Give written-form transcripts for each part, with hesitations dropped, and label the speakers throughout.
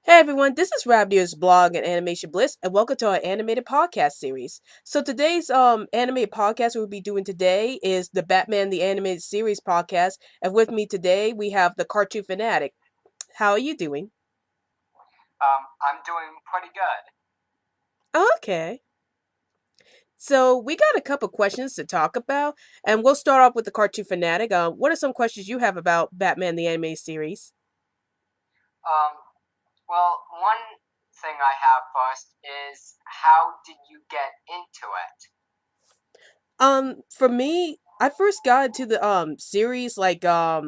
Speaker 1: Hey everyone, this is Rabdia's blog and Animation Bliss, and welcome to our animated podcast series. So today's animated podcast we'll be doing today is the Batman the Animated Series podcast, and with me today we have the Cartoonfanatic. How are you doing?
Speaker 2: I'm doing pretty good.
Speaker 1: Okay. So we got a couple questions to talk about, and we'll start off with the Cartoonfanatic. What are some questions you have about Batman the Animated Series?
Speaker 2: Um, well, one thing I have first is how did you get into it?
Speaker 1: For me, I first got into the series like I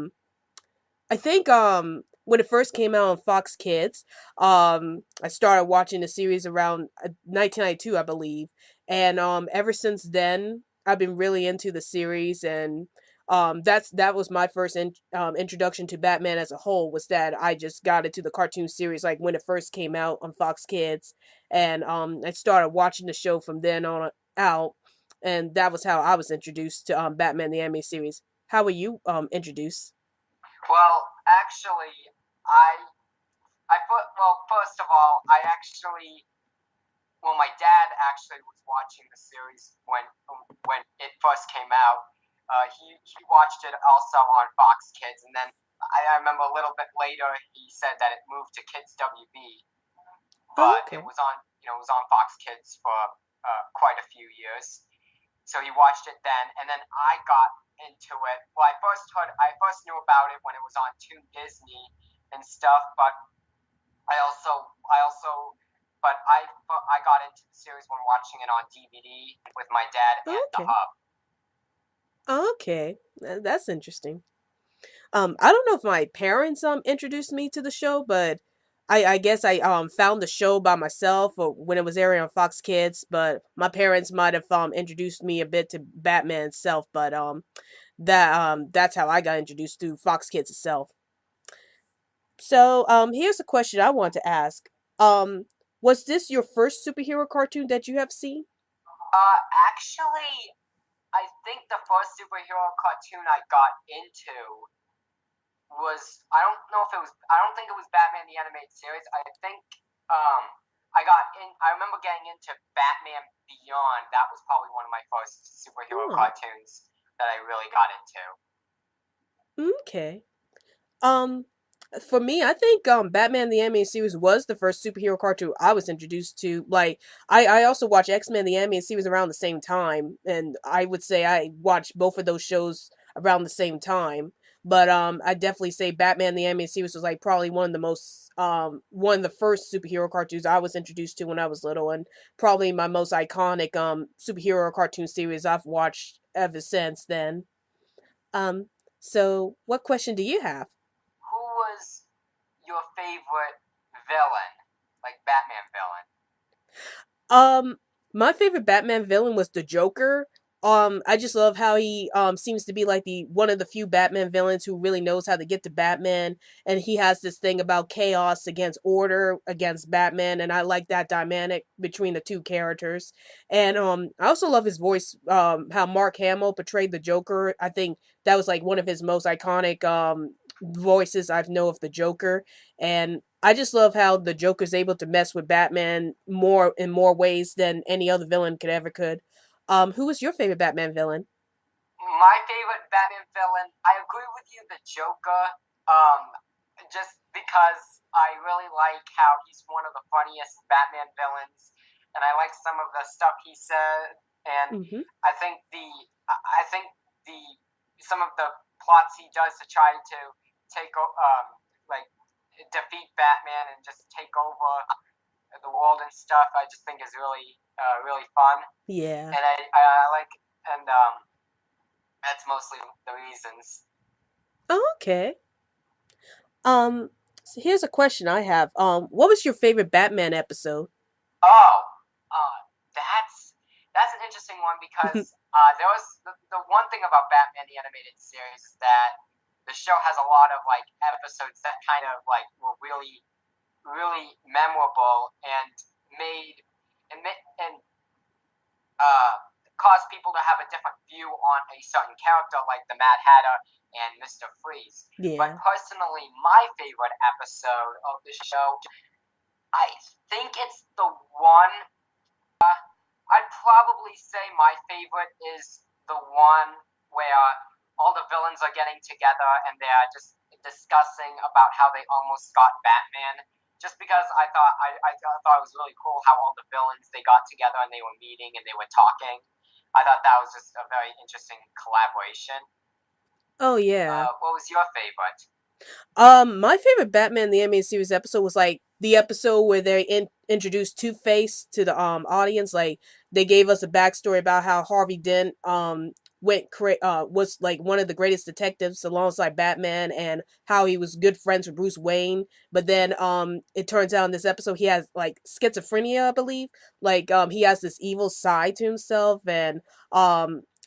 Speaker 1: think when it first came out on Fox Kids, I started watching the series around 1992, I believe, and ever since then I've been really into the series, and that was my first introduction to Batman as a whole. Was that I just got into the cartoon series like when it first came out on Fox Kids, and I started watching the show from then on out, and that was how I was introduced to Batman the anime series. How were you introduced?
Speaker 2: Well, actually, I first of all, my dad actually was watching the series when it first came out. He watched it also on Fox Kids, and then I remember a little bit later he said that it moved to Kids WB, but it
Speaker 1: Okay.
Speaker 2: was on it was on Fox Kids for quite a few years. So he watched it then, and then I got into it. Well, I first knew about it when it was on Toon Disney and stuff, but I also but I got into the series when watching it on DVD with my dad and the
Speaker 1: Okay.
Speaker 2: hub.
Speaker 1: Okay. That's interesting. I don't know if my parents introduced me to the show, but I guess I found the show by myself or when it was airing on Fox Kids, but my parents might have introduced me a bit to Batman itself, but that's how I got introduced to Fox Kids itself. So here's a question I want to ask. Um was this your first superhero cartoon that you have seen?
Speaker 2: Actually, I think the first superhero cartoon I got into was I don't think it was Batman the animated series. I think um I remember getting into Batman Beyond. That was probably one of my first superhero
Speaker 1: Oh,
Speaker 2: cartoons that I really got into.
Speaker 1: okay. Um, for me, I think Batman the Animated Series was the first superhero cartoon I was introduced to. Like, I also watched X Men the Animated Series around the same time, and I would say I watched both of those shows around the same time. But I definitely say Batman the Animated Series was like probably one of the first superhero cartoons I was introduced to when I was little, and probably my most iconic superhero cartoon series I've watched ever since then. Um, so what question do you have?
Speaker 2: Who was your favorite villain, like Batman villain?
Speaker 1: Um, my favorite Batman villain was the Joker. I just love how he seems to be like the one of the few Batman villains who really knows how to get to Batman, and he has this thing about chaos against order against Batman, and I like that dynamic between the two characters. And I also love his voice. How Mark Hamill portrayed the Joker. I think that was like one of his most iconic voices I've know of the Joker, and I just love how the Joker's able to mess with Batman more in more ways than any other villain could. Who was your favorite Batman villain?
Speaker 2: My favorite Batman villain, I agree with you, the Joker. Um, just because I really like how he's one of the funniest Batman villains, and I like some of the stuff he said, and
Speaker 1: Mm-hmm.
Speaker 2: I think the some of the plots he does to try to like defeat Batman and just take over the world and stuff. I just think is really fun,
Speaker 1: Yeah.
Speaker 2: and I like and that's mostly the reasons.
Speaker 1: Oh, okay. Um, so here's a question I have. What was your favorite Batman episode?
Speaker 2: Oh, uh, that's that's an interesting one because there was the one thing about Batman the animated series is that the show has a lot of like episodes that kind of like were really memorable and made and uh, caused people to have a different view on a certain character like the Mad Hatter and Mr. Freeze. But
Speaker 1: Yeah.
Speaker 2: personally, my favorite episode of the show I think it's the one. I'd probably say my favorite is the one where all the villains are getting together and they're just discussing about how they almost got Batman. Just because I thought it was really cool how all the villains they got together and they were meeting and they were talking. I thought that was just a very interesting collaboration.
Speaker 1: Oh yeah.
Speaker 2: What was your favorite?
Speaker 1: My favorite Batman the animated series episode was like the episode where they introduced Two Face to the audience. Like they gave us a backstory about how Harvey Dent was like one of the greatest detectives alongside Batman, and how he was good friends with Bruce Wayne. But then it turns out in this episode he has like schizophrenia, I believe. Like he has this evil side to himself, and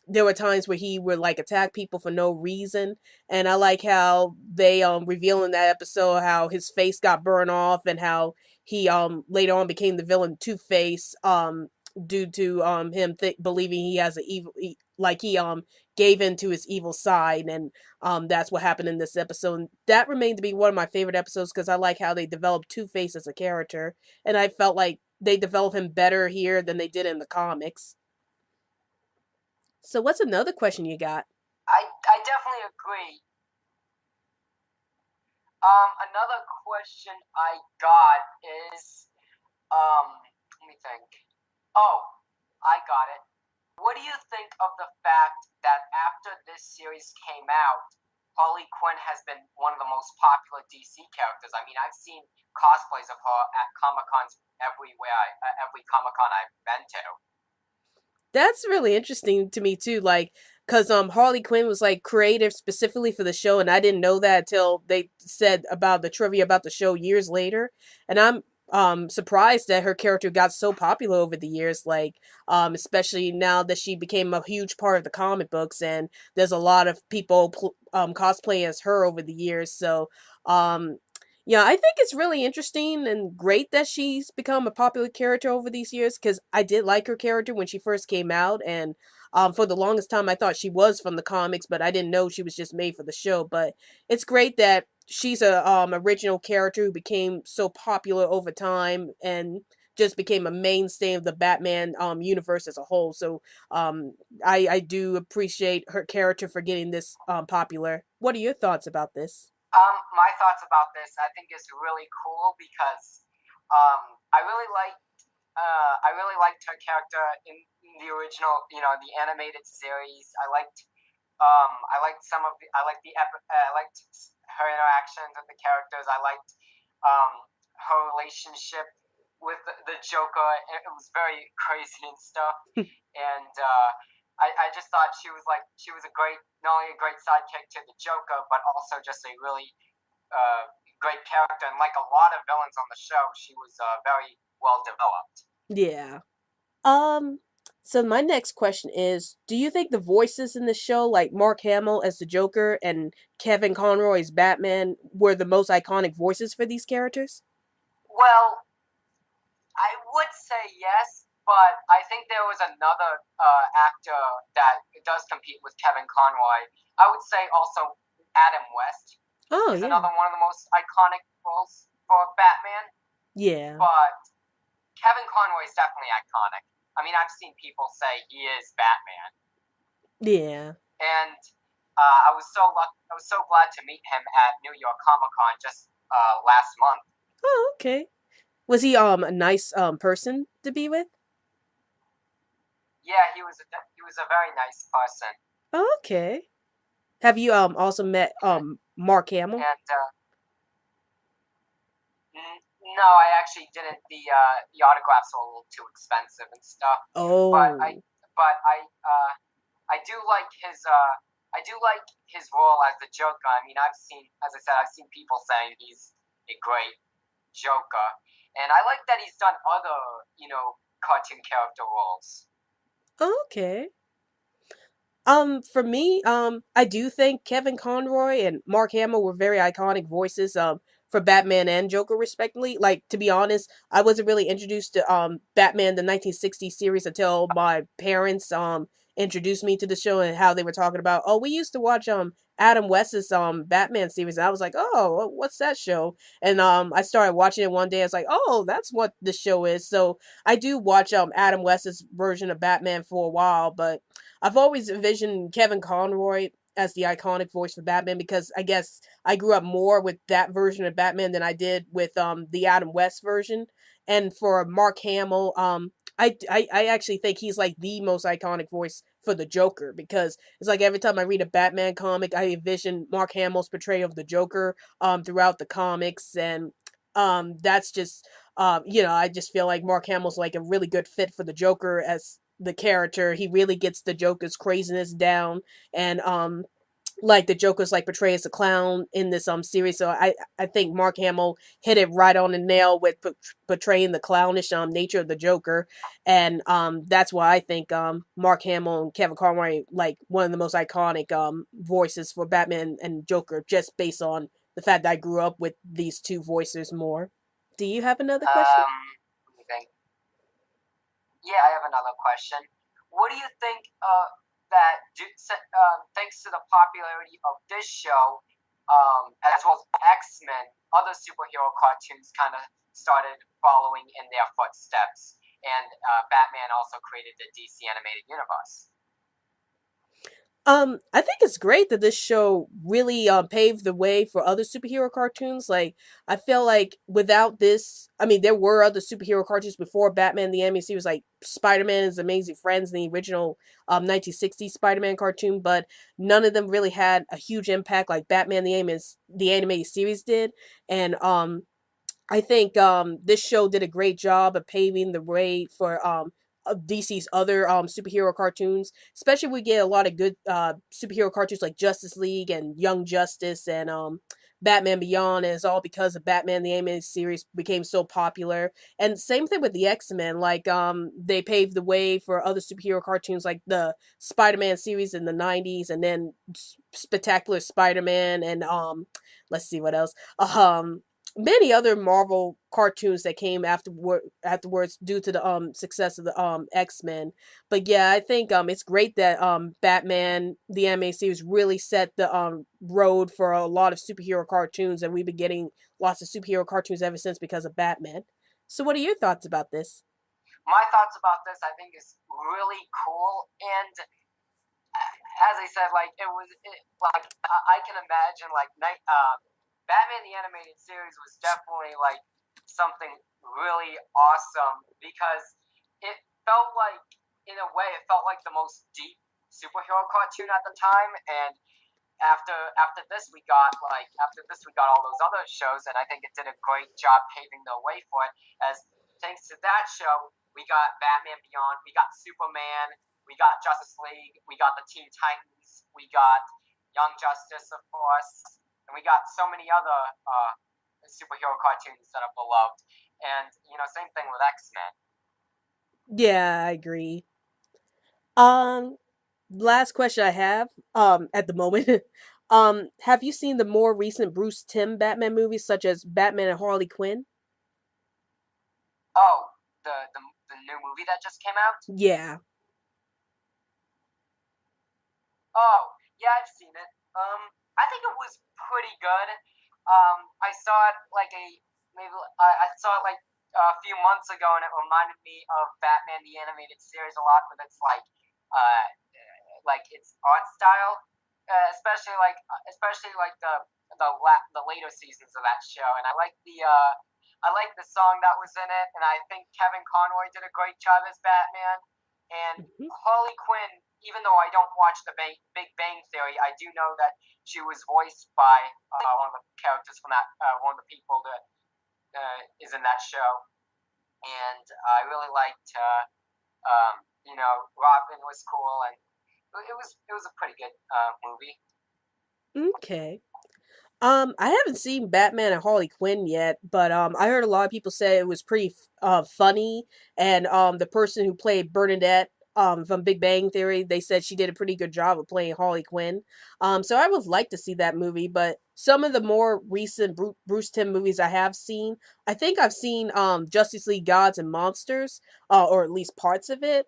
Speaker 1: there were times where he would like attack people for no reason. And I like how they reveal in that episode how his face got burned off, and how he later on became the villain Two Face due to him believing he has a like he gave in to his evil side. And that's what happened in this episode. And that remained to be one of my favorite episodes because I like how they developed Two Face as a character, and I felt like they developed him better here than they did in the comics. So what's another question you got?
Speaker 2: I definitely agree. Another question I got is let me think. Oh, I got it. What do you think of the fact that after this series came out, Harley Quinn has been one of the most popular DC characters? I mean, I've seen cosplays of her at Comic Cons everywhere, every Comic Con I've been to.
Speaker 1: That's really interesting to me too. Like, cause Harley Quinn was like creative specifically for the show, and I didn't know that until they said about the trivia about the show years later. And I'm surprised that her character got so popular over the years. Like, especially now that she became a huge part of the comic books, and there's a lot of people cosplay as her over the years. So um yeah, I think it's really interesting and great that she's become a popular character over these years because I did like her character when she first came out. And for the longest time, I thought she was from the comics, but I didn't know she was just made for the show. But it's great that she's a original character who became so popular over time and just became a mainstay of the Batman universe as a whole. So I do appreciate her character for getting this popular. What are your thoughts about this?
Speaker 2: My thoughts about this, I think, is really cool because I really liked her character in the original, the animated series. I liked some of the, I liked her interactions with the characters. I liked her relationship with the Joker. It was very crazy and stuff. And I just thought she was a great, not only a great sidekick to the Joker, but also just a really great character. And like a lot of villains on the show, she was very well developed.
Speaker 1: Yeah. Um, so my next question is, do you think the voices in the show, like Mark Hamill as the Joker and Kevin Conroy as Batman, were the most iconic voices for these characters?
Speaker 2: Well, I would say yes, but I think there was another actor that does compete with Kevin Conroy. I would say also Adam West
Speaker 1: Oh
Speaker 2: is
Speaker 1: yeah.
Speaker 2: another one of the most iconic roles for Batman,
Speaker 1: Yeah.
Speaker 2: but Kevin Conroy is definitely iconic. I mean, I've seen people say he is Batman,
Speaker 1: Yeah.
Speaker 2: and I was so glad to meet him at New York Comic Con just last month.
Speaker 1: Oh, okay. Was he a nice person to be with?
Speaker 2: Yeah, he was a very nice person,
Speaker 1: Oh, okay. Have you also met Mark Hamill?
Speaker 2: and no, I actually didn't. The autographs were a little too expensive and stuff. But I
Speaker 1: Oh.
Speaker 2: but I do like his role as the Joker. I mean, as I said, I've seen people saying he's a great Joker, and I like that he's done other cartoon character roles.
Speaker 1: Okay. For me, I do think Kevin Conroy and Mark Hamill were very iconic voices, for Batman and Joker, respectively. Like, to be honest, I wasn't really introduced to, Batman the 1960s series until my parents, introduced me to the show and how they were talking about, oh, we used to watch Adam West's Batman series. And I was like, oh, what's that show? And I started watching it one day. I was like, oh, that's what the show is. So I do watch Adam West's version of Batman for a while, but I've always envisioned Kevin Conroy as the iconic voice for Batman because I guess I grew up more with that version of Batman than I did with the Adam West version. And for Mark Hamill, I actually think he's like the most iconic voice for the Joker because it's like every time I read a Batman comic, I envision Mark Hamill's portrayal of the Joker throughout the comics, and that's just I just feel like Mark Hamill's like a really good fit for the Joker as the character. He really gets the Joker's craziness down, and like the Joker's like portrayed as a clown in this series. So I think Mark Hamill hit it right on the nail with portraying the clownish nature of the Joker, and that's why I think Mark Hamill and Kevin Conroy like one of the most iconic voices for Batman and Joker, just based on the fact that I grew up with these two voices more. Do you have another question?
Speaker 2: Let me think. Yeah, I have another question. What do you think thanks to the popularity of this show, as well as X Men, other superhero cartoons kind of started following in their footsteps, and Batman also created the DC animated universe.
Speaker 1: I think it's great that this show really paved the way for other superhero cartoons. Like, I feel like without this, I mean, there were other superhero cartoons before Batman the Animated Series, like Spider Man and His Amazing Friends, the original 1960s Spider Man cartoon, but none of them really had a huge impact like Batman the Animated Series did. And I think this show did a great job of paving the way for of DC's other superhero cartoons. Especially we get a lot of good superhero cartoons like Justice League and Young Justice and Batman Beyond, and it's all because of Batman the Animated Series became so popular. And same thing with the X-Men, like they paved the way for other superhero cartoons like the Spider-Man series in the 90s, and then Spectacular Spider-Man, and let's see what else. Many other Marvel cartoons that came afterwards due to the success of the X-Men. But yeah, I think it's great that Batman the animated series really set the road for a lot of superhero cartoons, and we've been getting lots of superhero cartoons ever since because of Batman. So what are your thoughts about this?
Speaker 2: My thoughts about this, I think, is really cool, and as I said, like like I can imagine like Batman the animated series was definitely like something really awesome because it felt like, in a way, it felt like the most deep superhero cartoon at the time. And after this we got all those other shows, and I think it did a great job paving the way for it. As thanks to that show, we got Batman Beyond, we got Superman, we got Justice League, we got the Teen Titans, we got Young Justice, of course, and we got so many other superhero cartoons that are beloved. And same thing with X Men.
Speaker 1: Yeah, I agree. Um, last question I have at the moment. Have you seen the more recent Bruce Timm Batman movies such as Batman and Harley Quinn?
Speaker 2: Oh, the new movie that just came out.
Speaker 1: Yeah.
Speaker 2: Oh, yeah, I've seen it. I think it was pretty good. I saw it like I saw it like a few months ago, and it reminded me of Batman the animated series a lot with its uh, its art style, especially like the later seasons of that show. And I like the song that was in it, and I think Kevin Conroy did a great job as Batman. And
Speaker 1: Mhm.
Speaker 2: Harley Quinn, even though I don't watch the Big Bang Theory, I do know that she was voiced by one of the characters from one of the people that is in that show. And I really liked, Robin was cool, and it was a pretty good movie.
Speaker 1: Okay. I haven't seen Batman and Harley Quinn yet, but I heard a lot of people say it was pretty funny, and the person who played Bernadette from Big Bang Theory, they said she did a pretty good job of playing Harley Quinn. So I would like to see that movie, but some of the more recent Bruce Timm movies I have seen, I think I've seen Justice League Gods and Monsters, or at least parts of it.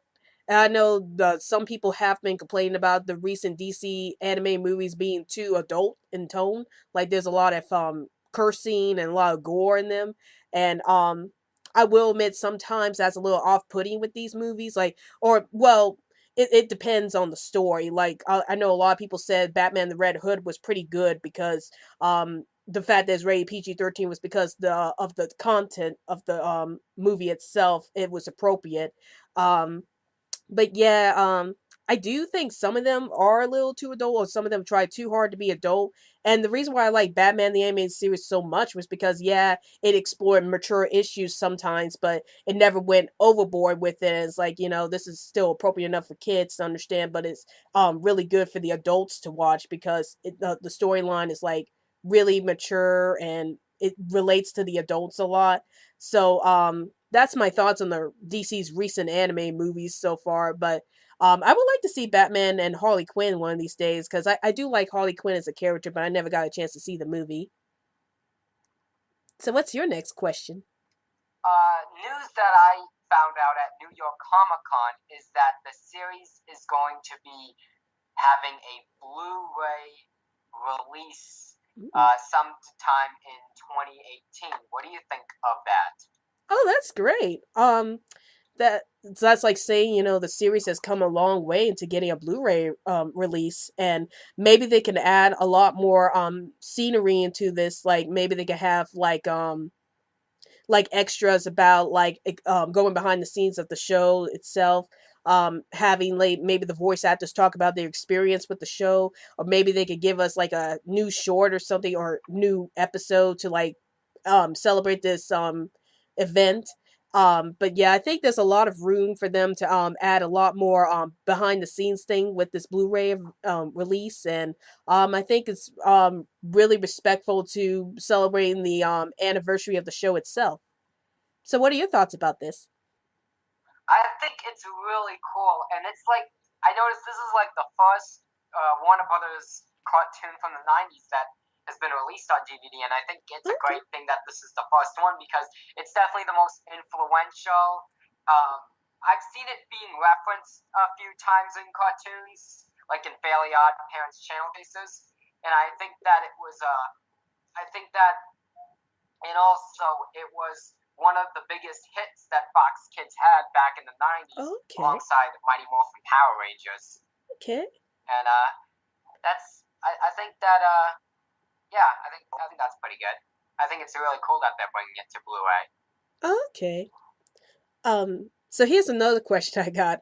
Speaker 1: And I know some people have been complaining about the recent DC anime movies being too adult in tone. Like there's a lot of cursing and a lot of gore in them, and I will admit sometimes that's a little off putting with these movies. Like, or well, it depends on the story. Like I know a lot of people said Batman the Red Hood was pretty good because the fact that it's rated PG-13 was because the content of the movie itself, it was appropriate. Um, but yeah, I do think some of them are a little too adult, or some of them try too hard to be adult. And the reason why I like Batman the Animated Series so much was because yeah, it explored mature issues sometimes, but it never went overboard with it. It's like, this is still appropriate enough for kids to understand, but it's really good for the adults to watch because the storyline is like really mature and it relates to the adults a lot. So that's my thoughts on the DC's recent anime movies so far. But I would like to see Batman and Harley Quinn one of these days because I do like Harley Quinn as a character, but I never got a chance to see the movie. So what's your next question?
Speaker 2: News that I found out at New York Comic Con is that the series is going to be having a Blu-ray release
Speaker 1: Mm.
Speaker 2: sometime in 2018. What do you think of that?
Speaker 1: Oh, that's great. That so that's like saying the series has come a long way into getting a Blu-ray release, and maybe they can add a lot more scenery into this. Like maybe they could have like extras about like going behind the scenes of the show itself, having like maybe the voice actors talk about their experience with the show, or maybe they could give us like a new short or something or new episode to like celebrate this event. But yeah, I think there's a lot of room for them to add a lot more behind the scenes thing with this Blu-ray release, and I think it's really respectful to celebrating the anniversary of the show itself. So, what are your thoughts about this?
Speaker 2: I think it's really cool, and it's like I noticed this is like the first Warner Brothers cartoon from the '90s that has been released on DVD, and I think it's a
Speaker 1: Okay.
Speaker 2: great thing that this is the first one because it's definitely the most influential. Um, I've seen it being referenced a few times in cartoons, like in Fairly Odd Parents channel cases, and I think that it was I think that and also it was one of the biggest hits that Fox Kids had back in the '90s,
Speaker 1: Okay.
Speaker 2: alongside Mighty Morphin Power Rangers.
Speaker 1: Okay.
Speaker 2: And I think that yeah, I think that's pretty good. I think it's really cool that they're bringing it to Blu-ray.
Speaker 1: Okay. So here's another question I got.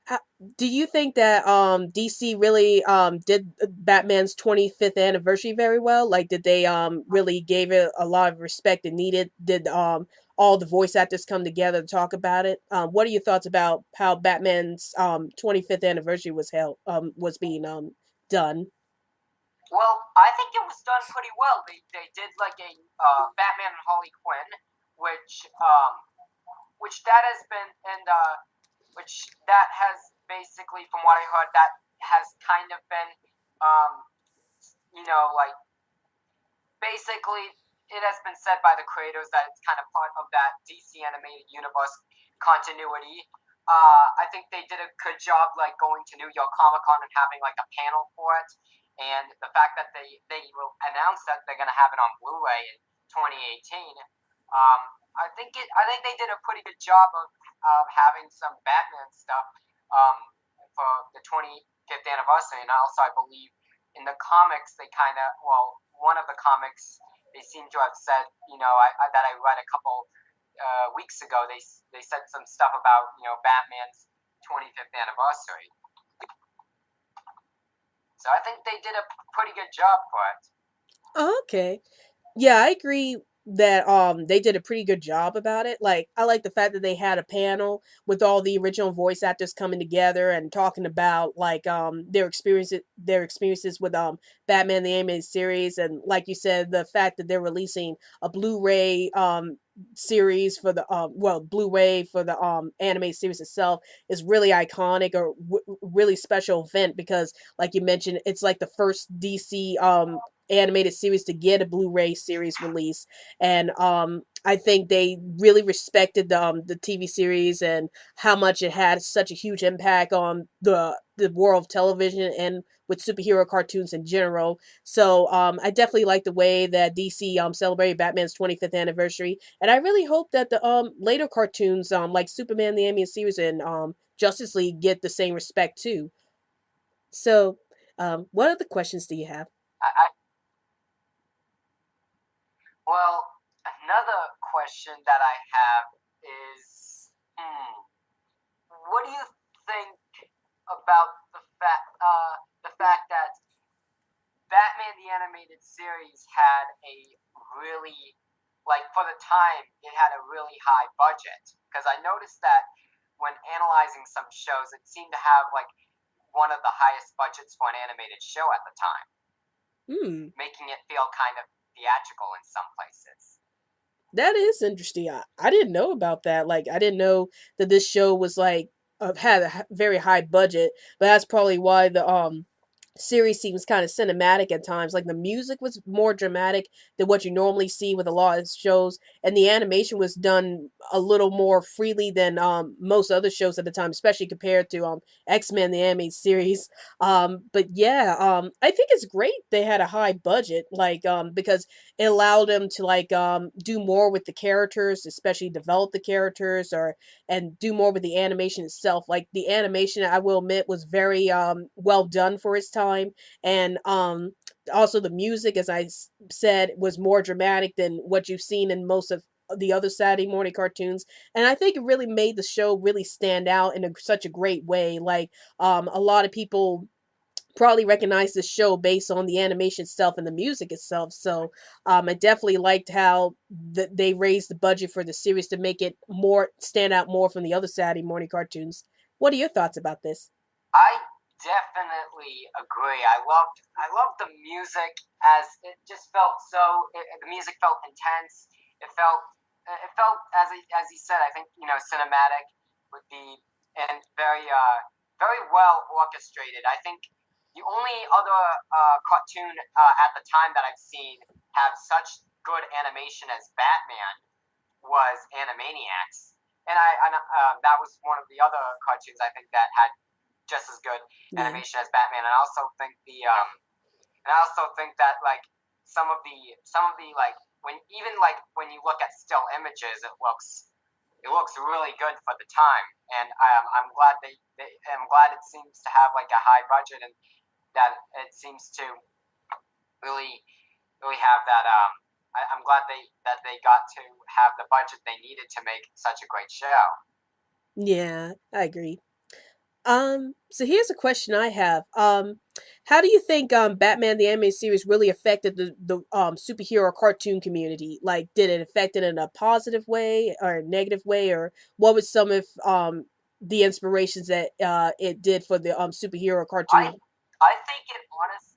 Speaker 1: Ho- do you think that DC really did Batman's 25th anniversary very well? Like did they really gave it a lot of respect it needed? Did all the voice actors come together to talk about it? What are your thoughts about how Batman's 25th anniversary was being done?
Speaker 2: Well, I think it was done pretty well. They did like a Batman and Harley Quinn, which that has been which that has basically, from what I heard, that has kind of been um, like basically it has been said by the creators that it's kind of part of that DC animated universe continuity. I think they did a good job, like going to New York Comic Con and having like a panel for it, and the fact that they will announce that they're going to have it on Blu-ray in 2018. Um, I think they did a pretty good job of having some Batman stuff um, for the 25th anniversary, and also I believe in the comics they kind of one of the comics they seem to have said that I read a couple weeks ago they said some stuff about Batman's 25th anniversary, so I think they did a pretty good job for it.
Speaker 1: Okay. Yeah, I agree that they did a pretty good job about it. Like I like the fact that they had a panel with all the original voice actors coming together and talking about like their experiences with Batman the Animated Series, and like you said, the fact that they're releasing a Blu-ray series for the Blu-ray for the anime series itself is really iconic or really special event because like you mentioned it's like the first DC animated series to get a Blu-ray series release, and I think they really respected the TV series and how much it had such a huge impact on the world of television and with superhero cartoons in general. So I definitely like the way that DC celebrated Batman's 25th anniversary, and I really hope that the later cartoons like Superman the animated series and Justice League get the same respect too. So, what other questions do you have?
Speaker 2: I well, another question that I have is, what do you think about the fact that Batman the Animated Series had a really, like, for the time, it had a really high budget? Because I noticed that when analyzing some shows, it seemed to have like one of the highest budgets for an animated show at the time,
Speaker 1: Hmm.
Speaker 2: making it feel kind of theatrical in some places.
Speaker 1: That is interesting. I didn't know about that. Like, I didn't know that this show was like had a very high budget, but that's probably why the series seems kind of cinematic at times. Like the music was more dramatic than what you normally see with a lot of shows, and the animation was done a little more freely than most other shows at the time, especially compared to X-Men the animated series. But yeah, I think it's great they had a high budget, like because it allowed them to like do more with the characters, especially develop the characters or and do more with the animation itself. Like the animation, I will admit, was very well done for its time, and also the music, as said, was more dramatic than what you've seen in most of the other Saturday morning cartoons, and I think it really made the show really stand out in such a great way. Like a lot of people probably recognize the show based on the animation itself and the music itself. So I definitely liked how they raised the budget for the series to make it more stand out more from the other Saturday morning cartoons. What are your thoughts about this?
Speaker 2: I definitely agree. I loved the music as it just felt so. The music felt intense. It felt as he said. I think cinematic with the and very well orchestrated. I think the only other cartoon at the time that I've seen have such good animation as Batman was Animaniacs, and that was one of the other cartoons I think that had just as good
Speaker 1: Yeah.
Speaker 2: animation as Batman. And I also think that like some of the like when you look at still images, it looks really good for the time. And I'm glad I'm glad it seems to have like a high budget and that it seems to really really have that. I'm glad they got to have the budget they needed to make such a great show.
Speaker 1: Yeah, I agree. So here's a question I have. How do you think Batman the Animated Series really affected the superhero cartoon community? Like, did it affect it in a positive way or a negative way, or what was some of the inspirations that it did for the superhero
Speaker 2: I
Speaker 1: cartoon?
Speaker 2: I think it honest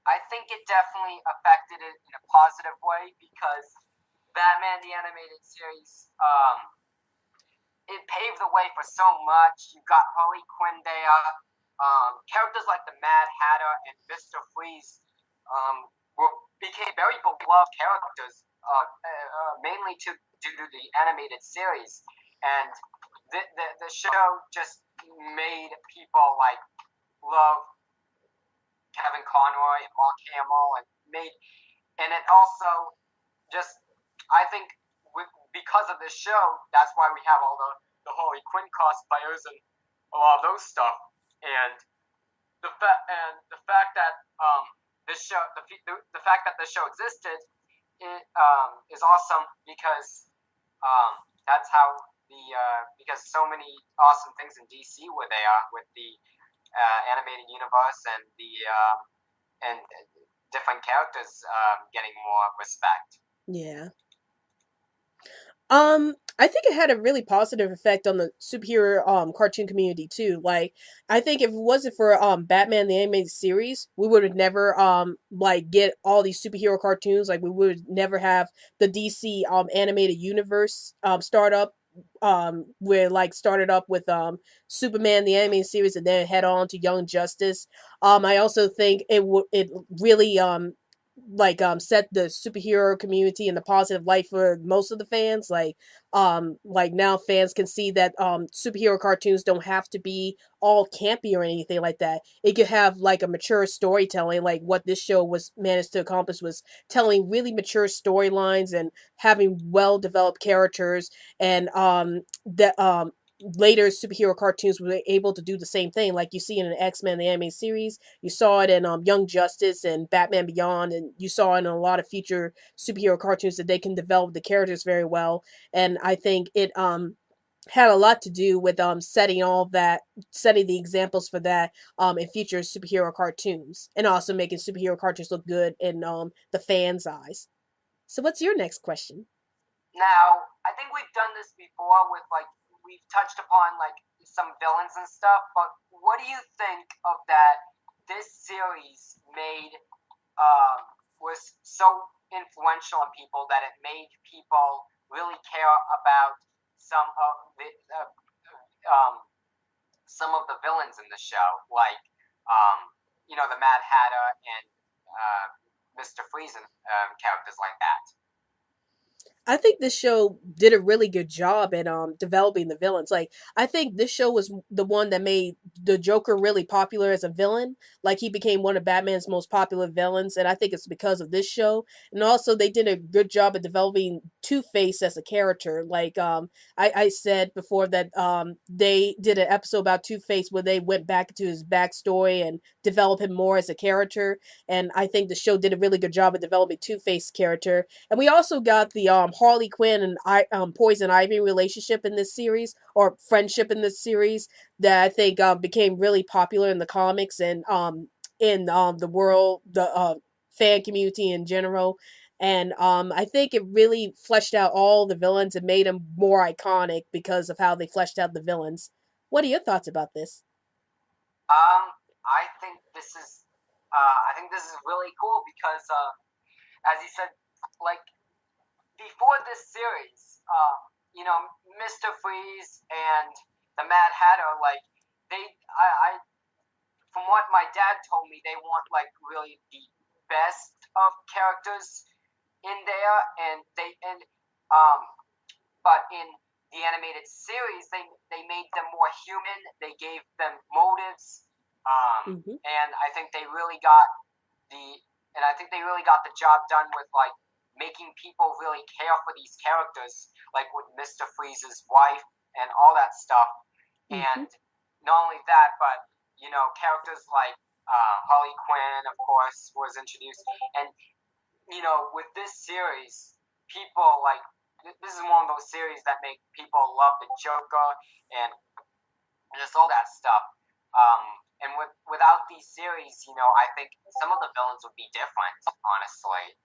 Speaker 2: I think it definitely affected it in a positive way because Batman the Animated Series it paved the way for so much. You got Harley Quinn there. Characters like the Mad Hatter and Mister Freeze were became very beloved characters, mainly due to the animated series, and the show just made people like love Kevin Conroy and Mark Hamill, and it also just I think because of this show, that's why we have all the Harley Quinn cosplayers and a lot of those stuff. And the fact that this show the fact that the show existed is awesome because that's how because so many awesome things in DC were there with the animated universe and different characters getting more respect.
Speaker 1: Yeah. I think it had a really positive effect on the superhero cartoon community too. Like I think if it wasn't for Batman the animated series, we would have never like get all these superhero cartoons. Like we would never have the DC animated universe start up where like started up with Superman the animated series and then head on to Young Justice. I also think it really set the superhero community in the positive light for most of the fans. Like now fans can see that superhero cartoons don't have to be all campy or anything like that. It could have like a mature storytelling. Like what this show was managed to accomplish was telling really mature storylines and having well developed characters, and that later superhero cartoons were able to do the same thing, like you see in an X-Men the anime series. You saw it in Young Justice and Batman Beyond, and you saw it in a lot of future superhero cartoons that they can develop the characters very well. And I think it had a lot to do with setting the examples for that in future superhero cartoons, and also making superhero cartoons look good in the fans' eyes. So what's your next question?
Speaker 2: Now, I think we've done this before with like we've touched upon like some villains and stuff, but what do you think of that? This series made was so influential on people that it made people really care about some of the some of the villains in the show, like the Mad Hatter and Mr. Freeze and characters like that.
Speaker 1: I think this show did a really good job at developing the villains. Like I think this show was the one that made the Joker really popular as a villain. Like he became one of Batman's most popular villains, and I think it's because of this show. And also they did a good job at developing Two Face as a character. Like I said before that they did an episode about Two Face where they went back to his backstory and develop him more as a character. And I think the show did a really good job at developing Two Face character. And we also got the Harley Quinn and Poison Ivy relationship in this series, or friendship in this series, that I think became really popular in the comics and in the world, the fan community in general. And I think it really fleshed out all the villains and made them more iconic because of how they fleshed out the villains. What are your thoughts about this?
Speaker 2: I think this is really cool because, as you said, like before this series, Mr. Freeze and the Mad Hatter, like I from what my dad told me, they want like really the best of characters in there, and um, but in the animated series, they made them more human. They gave them motives,
Speaker 1: Mm-hmm.
Speaker 2: and the I think they really got the job done with like making people really care for these characters, like with Mister Freeze's wife and all that stuff.
Speaker 1: Mm-hmm.
Speaker 2: And not only that, but characters like Harley Quinn, of course, was introduced, and with this series, people like this is one of those series that make people love the Joker and just all that stuff. And without these series, I think some of the villains would be different, honestly.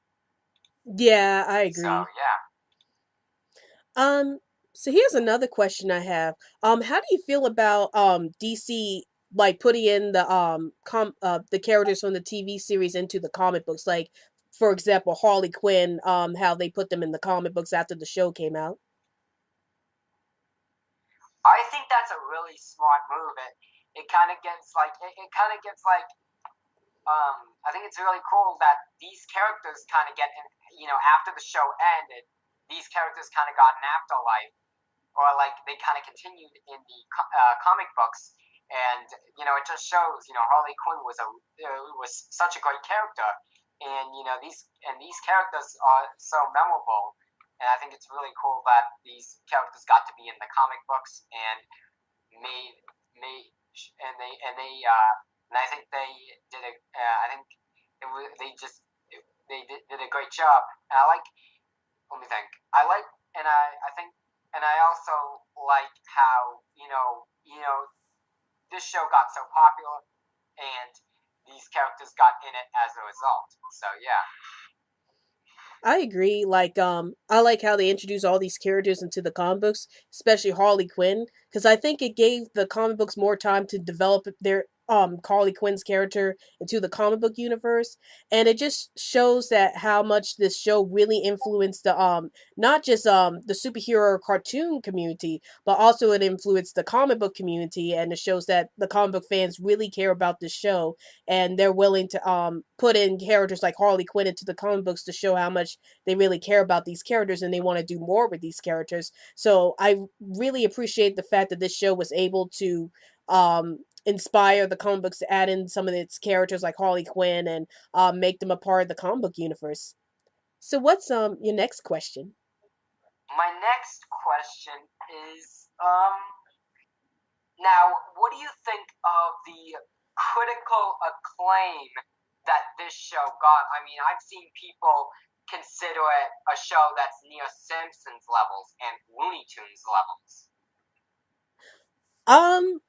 Speaker 1: Yeah, I
Speaker 2: So
Speaker 1: agree.
Speaker 2: yeah,
Speaker 1: Um, so here's another question I have. How do you feel about DC like putting in the characters from the TV series into the comic books? Like, for example, Harley Quinn, how they put them in the comic books after the show came out.
Speaker 2: I think that's a really smart move. It kind of gets like I think it's really cool that these characters kind of get in, after the show ended, these characters kind of got an afterlife, or like they kind of continued in the comic books, and it just shows Harley Quinn was such a great character, and these characters are so memorable, and I think it's really cool that these characters got to be in the comic books and made made and I think they did a I think they just did a great job. And I like let me think. I like and I think and I also like how this show got so popular and these characters got in it as a result. So yeah.
Speaker 1: I agree. Like, I like how they introduce all these characters into the comic books, especially Harley Quinn, because I think it gave the comic books more time to develop their. Harley Quinn's character into the comic book universe, and it just shows that how much this show really influenced the not just the superhero cartoon community, but also it influenced the comic book community, and it shows that the comic book fans really care about this show, and they're willing to put in characters like Harley Quinn into the comic books to show how much they really care about these characters and they want to do more with these characters. So I really appreciate the fact that this show was able to inspire the comic books to add in some of its characters like Harley Quinn and make them a part of the comic book universe. So what's your next question?
Speaker 2: My next question is now, what do you think of the critical acclaim that this show got? I mean, I've seen people consider it a show that's near Simpsons levels and Looney Tunes levels.
Speaker 1: Um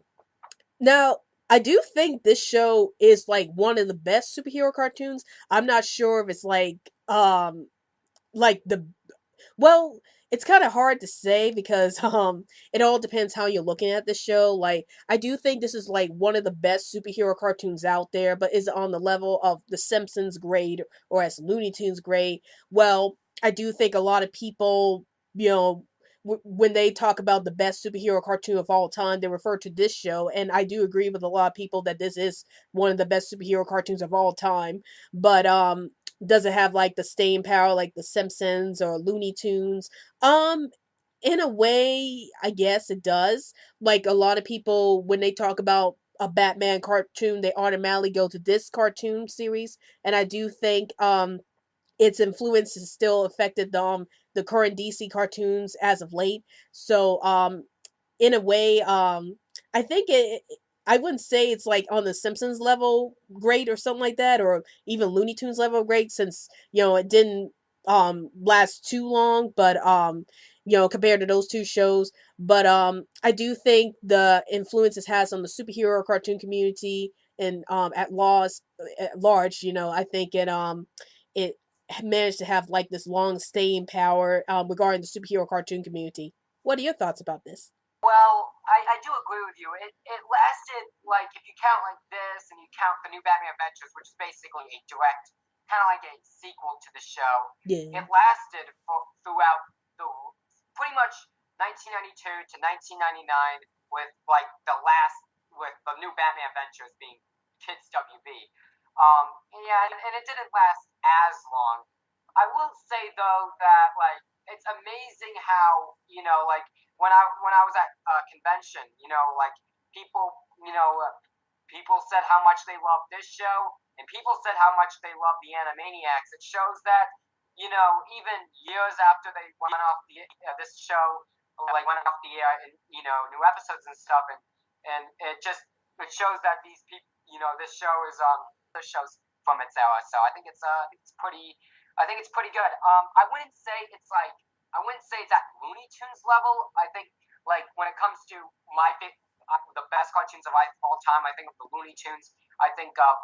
Speaker 1: Now, I do think this show is like one of the best superhero cartoons. I'm not sure if it's like the well, it's kind of hard to say because it all depends how you're looking at the show. Like I do think this is like one of the best superhero cartoons out there, but is it on the level of The Simpsons grade or as Looney Tunes grade? Well, I do think a lot of people, you know, when they talk about the best superhero cartoon of all time, they refer to this show, and I do agree with a lot of people that this is one of the best superhero cartoons of all time. But does it have like the staying power like the Simpsons or Looney Tunes? Um in a way, I guess it does. Like a lot of people when they talk about a Batman cartoon, they automatically go to this cartoon series, and I do think its influence has still affected the current DC cartoons as of late. So in a way, I think I wouldn't say it's like on the Simpsons level great or something like that, or even Looney Tunes level great, since it didn't last too long, but compared to those two shows. But I do think the influence it has on the superhero cartoon community and at large, I think it managed to have like this long staying power regarding the superhero cartoon community. What are your thoughts about this?
Speaker 2: Well, I do agree with you. It lasted, like, if you count like this and you count the new Batman Adventures, which is basically a direct, kind of like a sequel to the show,
Speaker 1: Yeah.
Speaker 2: it lasted throughout the pretty much 1992 to 1999 with like with the new Batman Adventures being Kids WB. Yeah, and it didn't last as long. I will say though that like it's amazing how like when I was at a convention, like people, people said how much they loved this show, and people said how much they loved the Animaniacs. It shows that even years after they went off this show like went off the air and new episodes and stuff, and it shows that these people, this show is the shows from its era. So I think it's pretty good. I wouldn't say it's at Looney Tunes level. I think like when it comes to the best cartoons of all time, I think of the Looney Tunes. I think of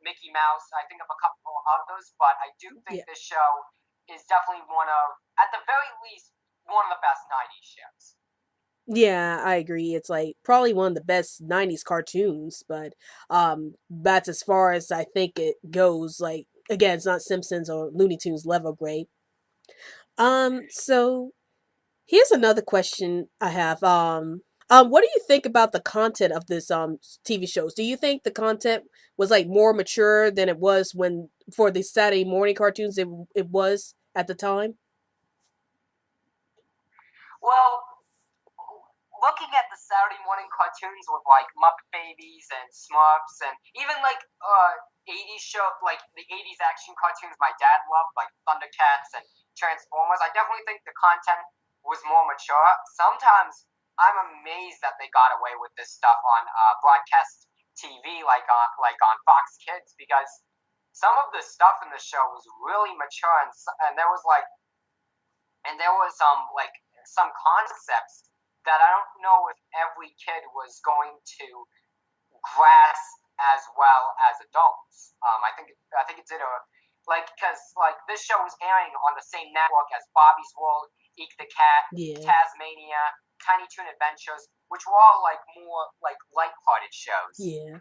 Speaker 2: Mickey Mouse. I think of a couple of those, but I do think
Speaker 1: Yeah.
Speaker 2: this show is definitely one of, at the very least, one of the best '90s shows.
Speaker 1: Yeah, I agree. It's like probably one of the best 90s cartoons, but that's as far as I think it goes. Like again, it's not Simpsons or Looney Tunes level grade. So here's another question I have. What do you think about the content of this TV shows? Do you think the content was like more mature than it was when for the Saturday morning cartoons it was at the time?
Speaker 2: Well, looking at the Saturday morning cartoons with like Muppet Babies and Smurfs and even like '80s show like the '80s action cartoons my dad loved like Thundercats and Transformers, I definitely think the content was more mature. Sometimes I'm amazed that they got away with this stuff on broadcast TV like on Fox Kids, because some of the stuff in the show was really mature, and there was like some concepts that I don't know if every kid was going to grasp as well as adults. I think it did a like because like this show was airing on the same network as Bobby's World, Eek the Cat,
Speaker 1: Yeah.
Speaker 2: Tasmania, Tiny Toon Adventures. which were all like more like light-hearted shows.
Speaker 1: Yeah.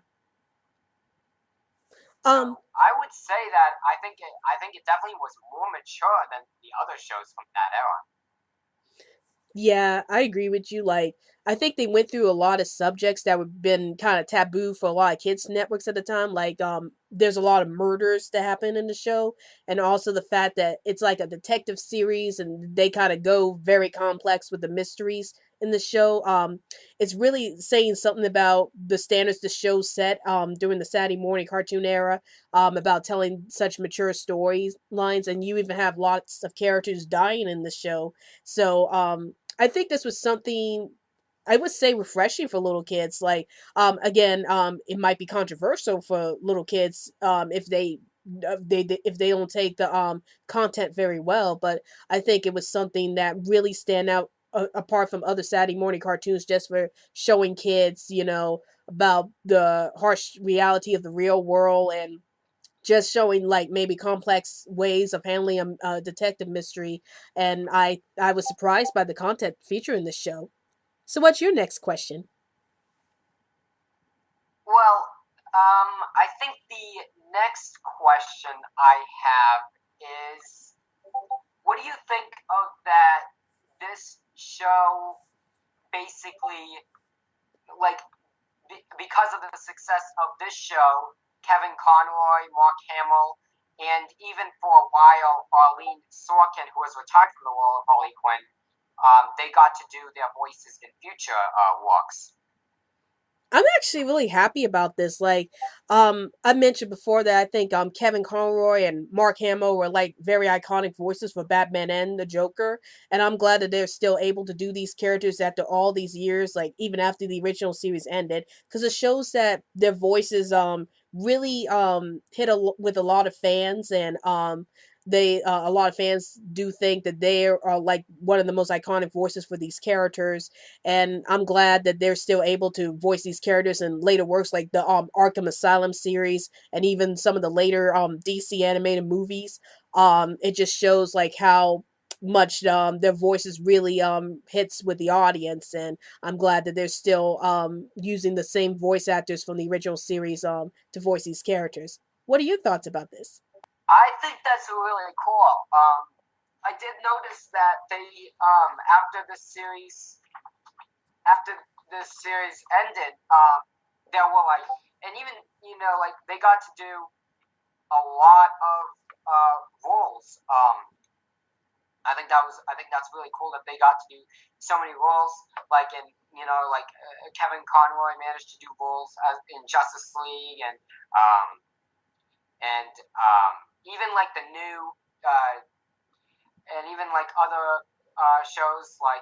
Speaker 2: So
Speaker 1: Um,
Speaker 2: I would say that I think it definitely was more mature than the other shows from that era.
Speaker 1: Yeah, I agree with you. Like, I think they went through a lot of subjects that would been kind of taboo for a lot of kids networks at the time. Like, there's a lot of murders that happen in the show, and also the fact that it's like a detective series, and they kind of go very complex with the mysteries in the show. It's really saying something about the standards the show set during the Saturday morning cartoon era, about telling such mature stories lines, and you even have lots of characters dying in the show. So, I think this was something I would say refreshing for little kids. Like, again, it might be controversial for little kids, if they don't take the content very well. But I think it was something that really stand out, apart from other Saturday morning cartoons, just for showing kids, about the harsh reality of the real world, and just showing like maybe complex ways of handling a detective mystery. And I was surprised by the content featured in this show. So what's your next question?
Speaker 2: Well, I think the next question I have is, what do you think of that? This show basically, like, because of the success of this show, Kevin Conroy, Mark Hamill, and even for a while, Arlene Sorkin, who was retired from the role of Harley Quinn, they got to do their voices in future works.
Speaker 1: I'm actually really happy about this. Like, I mentioned before that I think Kevin Conroy and Mark Hamill were like very iconic voices for Batman and the Joker, and I'm glad that they're still able to do these characters after all these years, like even after the original series ended, because it shows that their voices really hit with a lot of fans, and they a lot of fans do think that they are like one of the most iconic voices for these characters, and I'm glad that they're still able to voice these characters in later works like the Arkham Asylum series and even some of the later DC animated movies. It just shows like how much their voices really hits with the audience, and I'm glad that they're still using the same voice actors from the original series to voice these characters. What are your thoughts about this?
Speaker 2: I think that's really cool. I did notice that they, after this series ended, there were like, and even like they got to do a lot of roles. I think that's really cool that they got to do so many roles. Like in Kevin Conroy managed to do roles as in Justice League, um, and even like the new uh, and even like other shows like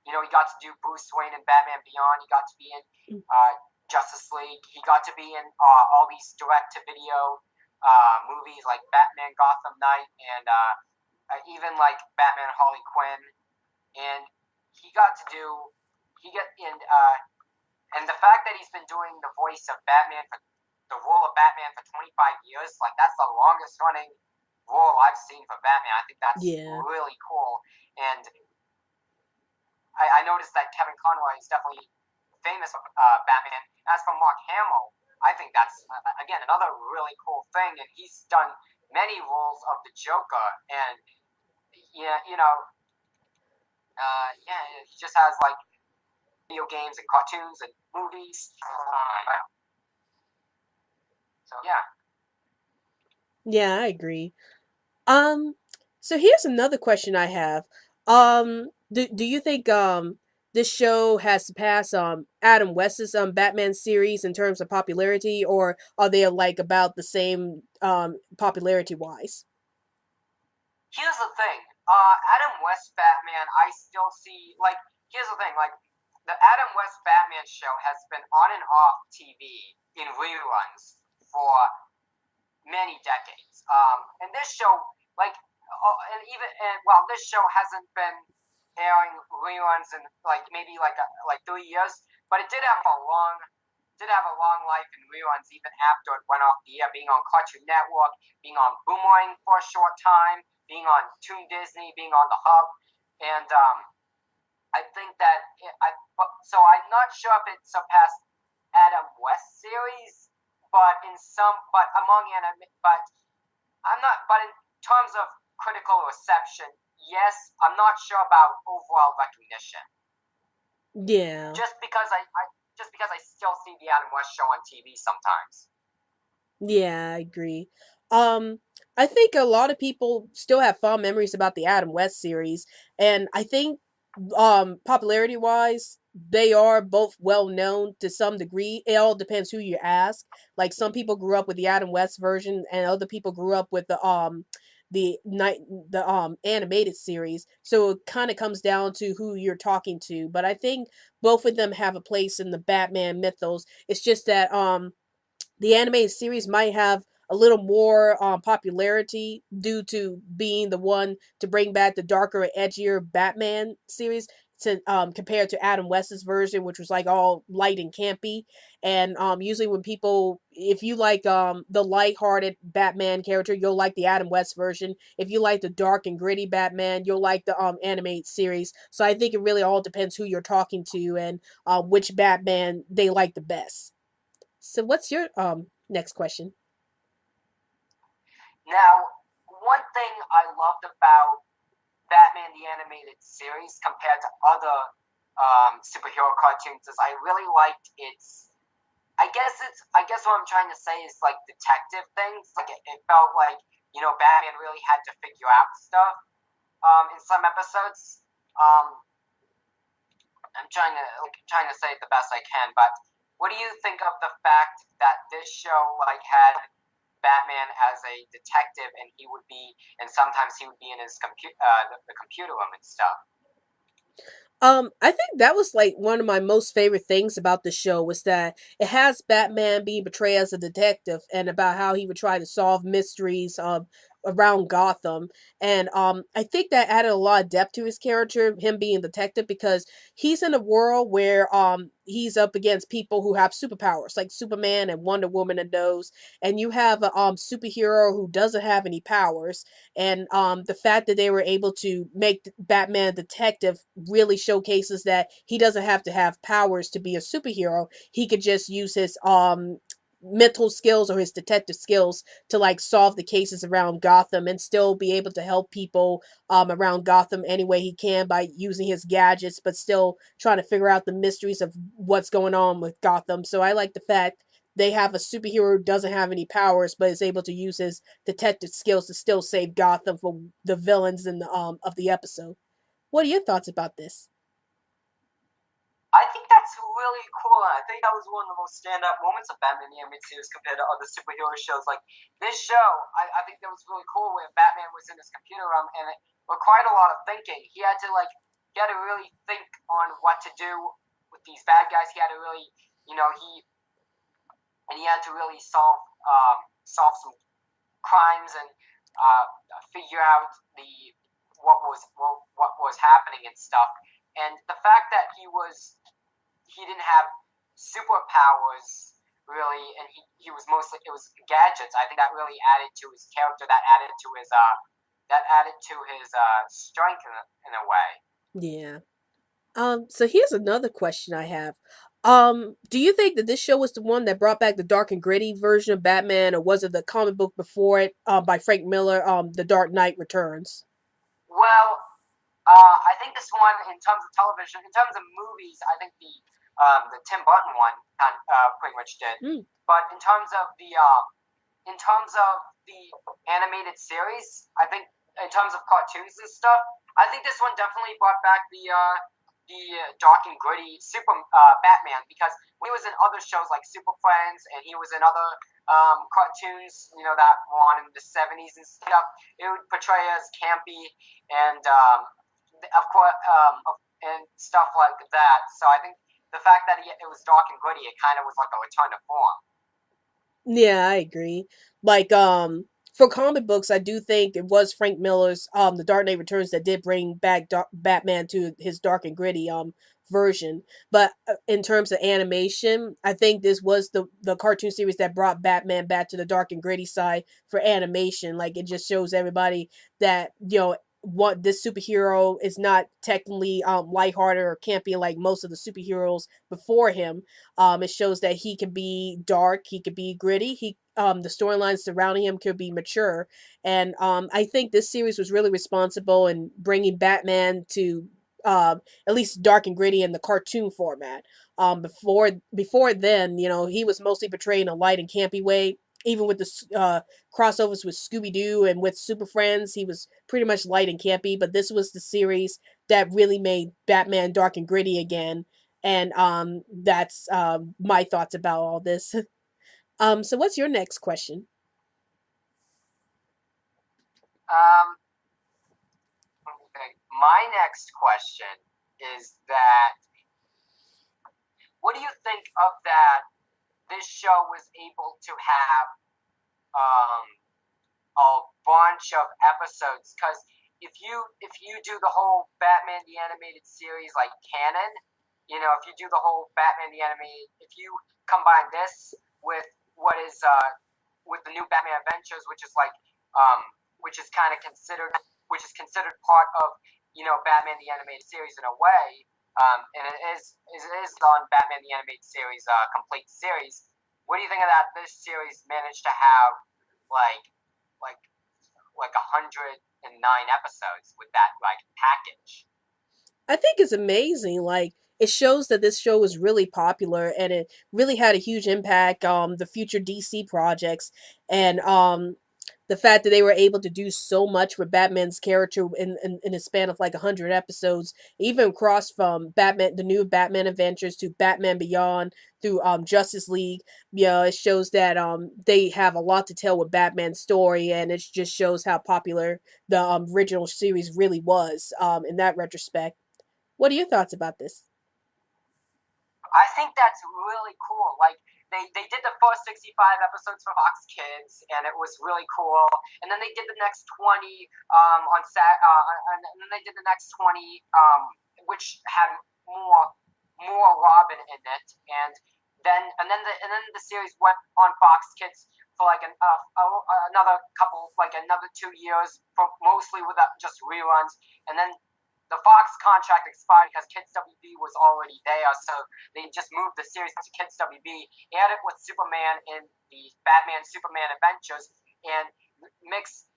Speaker 2: he got to do Bruce Wayne in Batman Beyond. He got to be in Justice League. He got to be in all these direct to video movies like Batman Gotham Knight and even like Batman Harley Quinn. And he got to do he get in and the fact that he's been doing the voice of Batman for the role of Batman for 25 years, like that's the longest running role I've seen for Batman. I think that's
Speaker 1: Yeah.
Speaker 2: really cool. And I noticed that Kevin Conroy is definitely famous for Batman. As for Mark Hamill, I think that's again another really cool thing, and he's done many roles of the Joker. And yeah, yeah, he just has like video games and cartoons and movies. So yeah.
Speaker 1: Yeah, I agree. Um, so here's another question I have. Do you think this show has surpassed Adam West's Batman series in terms of popularity, or are they like about the same popularity wise?
Speaker 2: Here's the thing. Adam West Batman, I still see like. Here's the thing, like the Adam West Batman show has been on and off TV in reruns for many decades. And this show, like, and even and well, this show hasn't been airing reruns in like maybe like 3 years, but it did have a long life in reruns even after it went off the air, being on Cartoon Network, being on Boomerang for a short time, being on Toon Disney, being on the Hub, and I think that so I'm not sure if it surpassed Adam West series, but in some, but among anime, but I'm not, but in terms of critical reception, yes, I'm not sure about overall recognition.
Speaker 1: Yeah.
Speaker 2: Just because just because I still see the Adam West show on TV sometimes.
Speaker 1: Yeah, I agree. Um, I think a lot of people still have fond memories about the Adam West series, and I think popularity wise, they are both well known to some degree. It all depends who you ask. Like some people grew up with the Adam West version, and other people grew up with the night the animated series. So it kind of comes down to who you're talking to. But I think both of them have a place in the Batman mythos. It's just that the animated series might have a little more popularity due to being the one to bring back the darker and edgier Batman series to compared to Adam West's version, which was like all light and campy. And usually when people, if you like the light-hearted Batman character, you'll like the Adam West version. If you like the dark and gritty Batman, you'll like the animated series. So I think it really all depends who you're talking to and which Batman they like the best. So what's your next question?
Speaker 2: Now, one thing I loved about Batman the Animated Series compared to other superhero cartoons is I really liked its. I guess what I'm trying to say is like detective things. Like it felt like Batman really had to figure out stuff in some episodes. Um, I'm trying to say it the best I can, but what do you think of the fact that this show like had Batman as a detective, and and sometimes he would be in his the computer room and stuff.
Speaker 1: I think that was like one of my most favorite things about the show was that it has Batman being portrayed as a detective and about how he would try to solve mysteries around Gotham. And I think that added a lot of depth to his character, him being a detective, because he's in a world where he's up against people who have superpowers like Superman and Wonder Woman and those, and you have a superhero who doesn't have any powers. And the fact that they were able to make Batman a detective really showcases that he doesn't have to have powers to be a superhero. He could just use his mental skills or his detective skills to like solve the cases around Gotham and still be able to help people around Gotham any way he can by using his gadgets, but still trying to figure out the mysteries of what's going on with Gotham. So I like the fact they have a superhero who doesn't have any powers but is able to use his detective skills to still save Gotham from the villains in the of the episode. What are your thoughts about this?
Speaker 2: I think that's really cool. I think that was one of the most standout moments of Batman the Animated Series compared to other superhero shows. Like this show, I think that was really cool when Batman was in his computer room, and it required a lot of thinking. He had to really think on what to do with these bad guys. He had to really, he had to really solve some crimes and uh, figure out the what was happening and stuff. And the fact that he didn't have superpowers really, and he was mostly it was gadgets. I think that really added to his character. That added to his strength in a way.
Speaker 1: Yeah. So here's another question I have. Do you think that this show was the one that brought back the dark and gritty version of Batman, or was it the comic book before it, by Frank Miller, The Dark Knight Returns?
Speaker 2: Well, I think this one, in terms of television, in terms of movies, I think the Tim Burton one pretty much did.
Speaker 1: Mm.
Speaker 2: But in terms of the animated series, I think in terms of cartoons and stuff, I think this one definitely brought back the dark and gritty super Batman, because when he was in other shows like Super Friends and he was in other cartoons, that were on in the '70s and stuff, it would portray as campy and of course and stuff like that. So I think the fact that it was dark and gritty, it kind of was like a return to form.
Speaker 1: Yeah, I agree. Like for comic books, I do think it was Frank Miller's The Dark Knight Returns that did bring back Batman to his dark and gritty version. But in terms of animation, I think this was the cartoon series that brought Batman back to the dark and gritty side for animation. Like it just shows everybody that what this superhero is not technically lighthearted or campy like most of the superheroes before him. It shows that he can be dark, he could be gritty. The storylines surrounding him could be mature, and I think this series was really responsible in bringing Batman to at least dark and gritty in the cartoon format. Before then, he was mostly portrayed in a light and campy way. Even with the crossovers with Scooby Doo and with Super Friends, he was pretty much light and campy. But this was the series that really made Batman dark and gritty again. And that's my thoughts about all this. So what's your next question?
Speaker 2: Um, okay. My next question is that what do you think of that? This show was able to have um, a bunch of episodes because if you do the whole Batman the Animated Series like canon, if you do the whole Batman the Animated, if you combine this with what is with the new Batman Adventures, um, which is kind of considered part of Batman the Animated Series in a way, and it is on Batman the Animated Series complete series. What do you think of that? This series managed to have like like 109 episodes with that like package.
Speaker 1: I think it's amazing. Like it shows that this show was really popular and it really had a huge impact on the future DC projects and the fact that they were able to do so much with Batman's character in a span of like 100 episodes, even crossed from Batman, the new Batman Adventures to Batman Beyond through Justice League. Yeah, it shows that they have a lot to tell with Batman's story, and it just shows how popular the original series really was in that retrospect. What are your thoughts about this?
Speaker 2: I think that's really cool. Like they did the first 65 episodes for Fox Kids, and it was really cool. And then they did the next 20 and then they did the next 20, which had more Robin in it, and then the series went on Fox Kids for like another couple, like another 2 years, for mostly with just reruns, and then the Fox contract expired because Kids WB was already there, so they just moved the series to Kids WB, added with Superman in the Batman Superman Adventures, and mix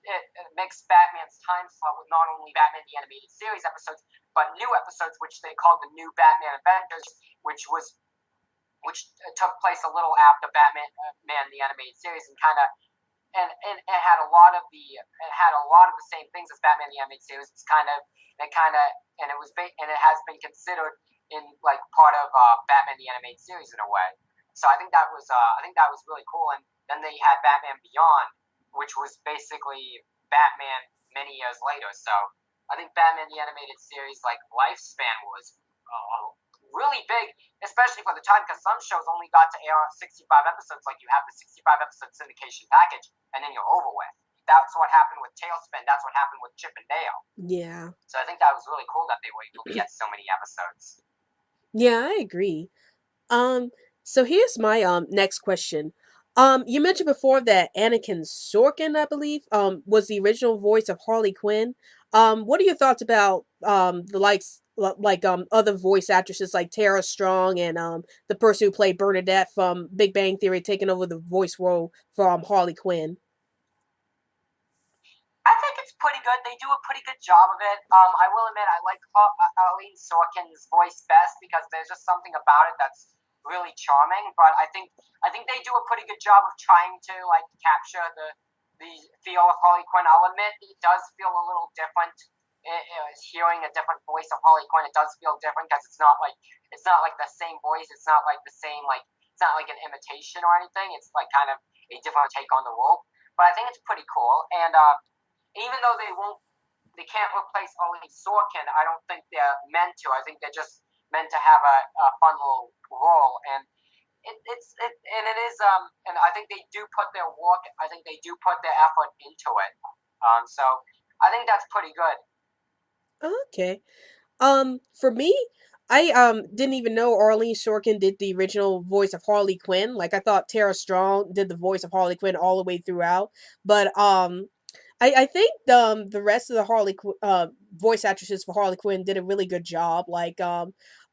Speaker 2: Batman's time slot with not only Batman the Animated Series episodes, but new episodes which they called the New Batman Adventures, which took place a little after Man the Animated Series, and kind of and it had a lot of the same things as Batman the Animated Series. It kind of and it was and it has been considered in like part of Batman the Animated Series in a way. So I think that was really cool. And then they had Batman Beyond, which was basically Batman many years later. So I think Batman the Animated Series like lifespan was really big, especially for the time, because some shows only got to air 65 episodes. Like you have the 65 episode syndication package, and then you're over with. That's what happened with Tailspin. That's what happened with Chip and Dale.
Speaker 1: Yeah.
Speaker 2: So I think that was really cool that they were able to get so many episodes.
Speaker 1: Yeah, I agree. So here's my next question. You mentioned before that Anakin Sorkin, I believe, was the original voice of Harley Quinn. What are your thoughts about the like other voice actresses like Tara Strong and the person who played Bernadette from Big Bang Theory taking over the voice role from Harley Quinn?
Speaker 2: I think it's pretty good. They do a pretty good job of it. I will admit, I like Arlene Sorkin's voice best because there's just something about it that's really charming. But I think they do a pretty good job of trying to like capture the feel of Harley Quinn. I'll admit it does feel a little different. Hearing a different voice of Harley Quinn, it does feel different because it's not like the same voice. It's not like the same like it's not like an imitation or anything. It's like kind of a different take on the role. But I think it's pretty cool. And even though they can't replace Ollie Sorkin. I don't think they're meant to. I think they're just meant to have a fun little role, and it is and I think they do put their work. I think they do put their effort into it. So I think that's pretty good.
Speaker 1: Okay. For me, I didn't even know Arlene Sorkin did the original voice of Harley Quinn. Like I thought Tara Strong did the voice of Harley Quinn all the way throughout. But I think the rest of the voice actresses for Harley Quinn did a really good job. Like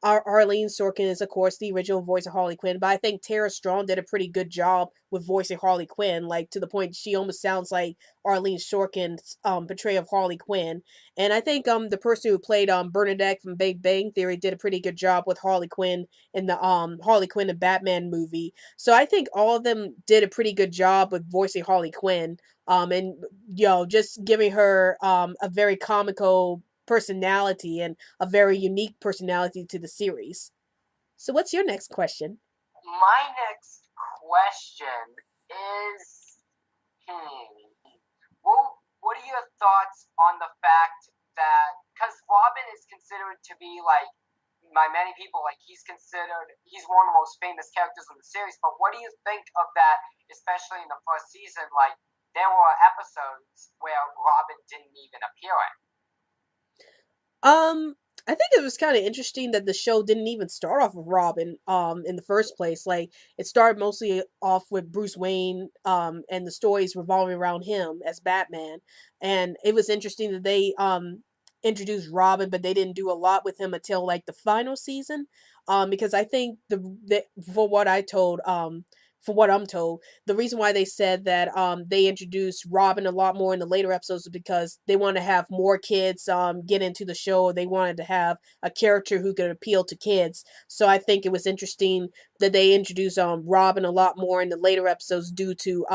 Speaker 1: Arlene Sorkin is of course the original voice of Harley Quinn, but I think Tara Strong did a pretty good job with voicing Harley Quinn. Like to the point she almost sounds like Arlene Sorkin's portrayal of Harley Quinn. And I think the person who played Bernadette from Big Bang Theory did a pretty good job with Harley Quinn in the Harley Quinn and Batman movie. So I think all of them did a pretty good job with voicing Harley Quinn. And just giving her a very comical personality and a very unique personality to the series. So, what's your next question?
Speaker 2: My next question is, hmm, what are your thoughts on the fact that because Robin is considered to be like by many people like he's one of the most famous characters in the series, but what do you think of that, especially in the first season? Like there were episodes where Robin didn't even appear in.
Speaker 1: Um, I think it was kind of interesting that the show didn't even start off with Robin in the first place. Like it started mostly off with Bruce Wayne and the stories revolving around him as Batman. And it was interesting that they introduced Robin, but they didn't do a lot with him until like the final season. Because I think the for what I told for what I'm told, the reason why they said that they introduced Robin a lot more in the later episodes is because they want to have more kids get into the show. They wanted to have a character who could appeal to kids. So I think it was interesting that they introduced Robin a lot more in the later episodes due to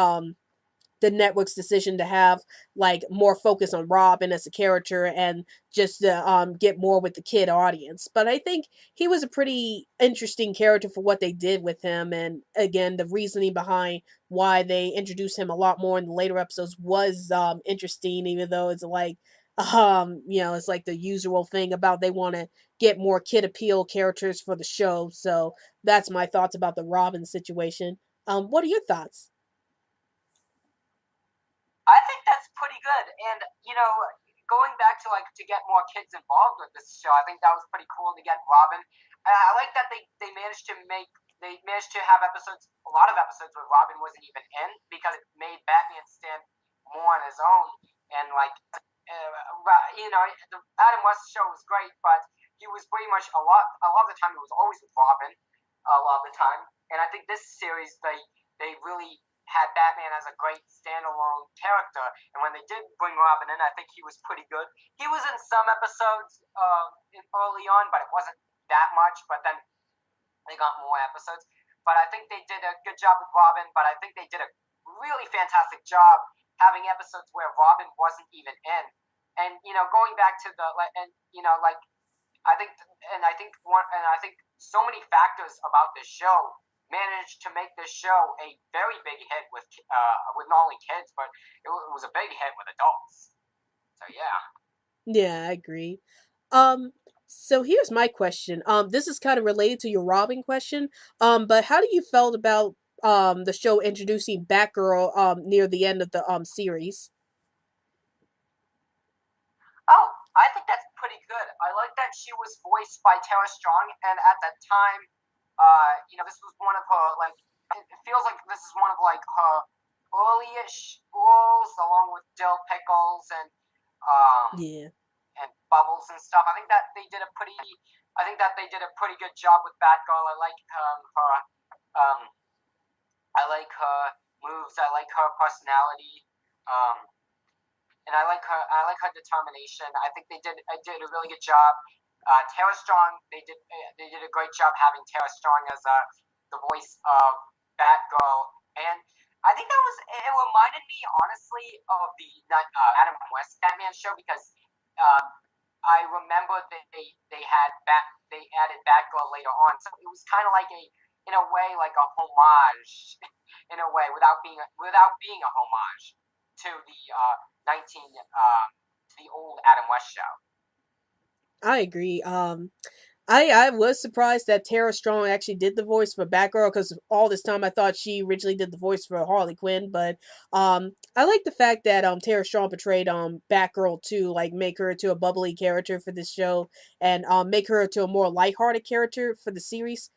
Speaker 1: the network's decision to have like more focus on Robin as a character and just to get more with the kid audience. But I think he was a pretty interesting character for what they did with him, and again, the reasoning behind why they introduced him a lot more in the later episodes was interesting, even though it's like it's like the usual thing about they want to get more kid appeal characters for the show. So that's my thoughts about the Robin situation. What are your thoughts?
Speaker 2: I think that's pretty good. And going back to like to get more kids involved with this show, I think that was pretty cool to get Robin. I like that they managed to make they managed to have episodes, a lot of episodes where Robin wasn't even in because it made Batman stand more on his own. And like, the Adam West show was great, but he was pretty much a lot of the time it was always with Robin, a lot of the time. And I think this series they really had Batman as a great standalone character. And when they did bring Robin in, I think he was pretty good. He was in some episodes early on, but it wasn't that much. But then they got more episodes. But I think they did a good job with Robin. But I think they did a really fantastic job having episodes where Robin wasn't even in. And going back to the and like I think I think so many factors about this show managed to make this show a very big hit with not only kids, but it was a big hit with adults. So yeah.
Speaker 1: Yeah, I agree. Um, so here's my question. This is kind of related to your Robin question. But how do you felt about the show introducing Batgirl near the end of the series?
Speaker 2: Oh, I think that's pretty good. I like that she was voiced by Tara Strong, and at that time, this was one of her like. It feels like this is one of like her early-ish roles, along with Dill Pickles um,
Speaker 1: Yeah.
Speaker 2: and Bubbles and stuff. I think that they did a pretty good job with Batgirl. Um, I like her moves. I like her personality. Um, and I like her determination. I think they did a really good job. Tara Strong, they did a great job having Tara Strong as the voice of Batgirl, and I think it reminded me honestly of the Adam West Batman show because um, I remember that they added Batgirl later on, so it was kind of like a in a way like a homage in a way without being a homage to the 19 to the old Adam West show.
Speaker 1: I agree. I was surprised that Tara Strong actually did the voice for Batgirl because all this time I thought she originally did the voice for Harley Quinn, but I like the fact that Tara Strong portrayed Batgirl too, like make her to a bubbly character for this show and make her to a more lighthearted character for the series.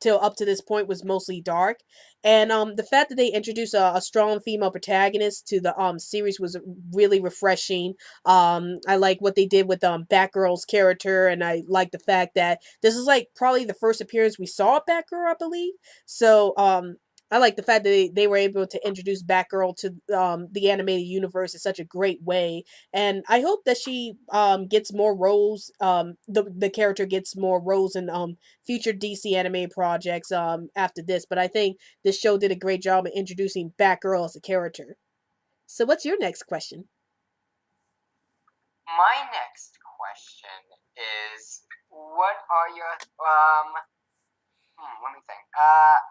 Speaker 1: till up to this point was mostly dark, and the fact that they introduced a strong female protagonist to the series was really refreshing. I like what they did with Batgirl's character, and I like the fact that this is like probably the first appearance we saw of Batgirl, I believe. So I like the fact that they were able to introduce Batgirl to the animated universe in such a great way, and I hope that she gets more roles. The character gets more roles in future DC anime projects after this. But I think this show did a great job of introducing Batgirl as a character. So, what's your next question?
Speaker 2: My next question is, what are your let me think.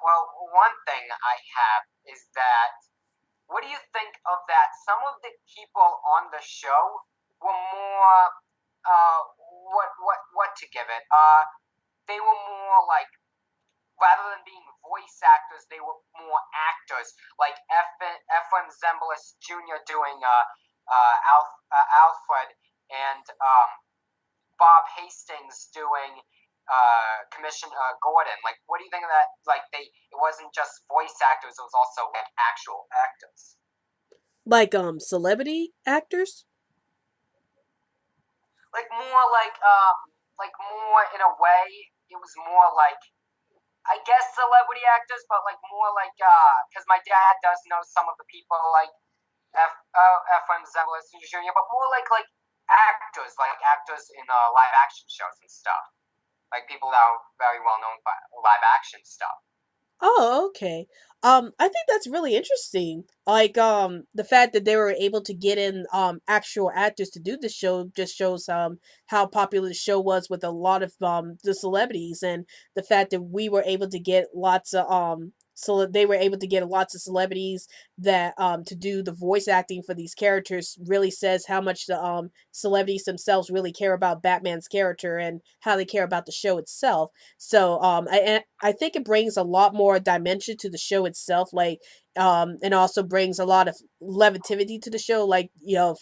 Speaker 2: Well, one thing I have is that, what do you think of that? Some of the people on the show were more, uh, what to give it? They were more like, rather than being voice actors, they were more actors, like Ephraim Zimbalist Jr. doing Alfred, and Bob Hastings doing Commissioner Gordon. Like, what do you think of that? Like, it wasn't just voice actors; it was also like actual actors.
Speaker 1: Like celebrity actors?
Speaker 2: Like more in a way. It was more like, I guess, celebrity actors, but like more like, because my dad does know some of the people like Ephraim Zimbalist Jr., but more like actors in live action shows and stuff, like people that are very well known by live action stuff.
Speaker 1: Oh, okay. I think that's really interesting. Like, the fact that they were able to get in actual actors to do the show just shows how popular the show was with a lot of the celebrities, and the fact that we were able to get lots of so they were able to get lots of celebrities that to do the voice acting for these characters really says how much the celebrities themselves really care about Batman's character and how they care about the show itself. So I think it brings a lot more dimension to the show itself, like and also brings a lot of levity to the show. Like,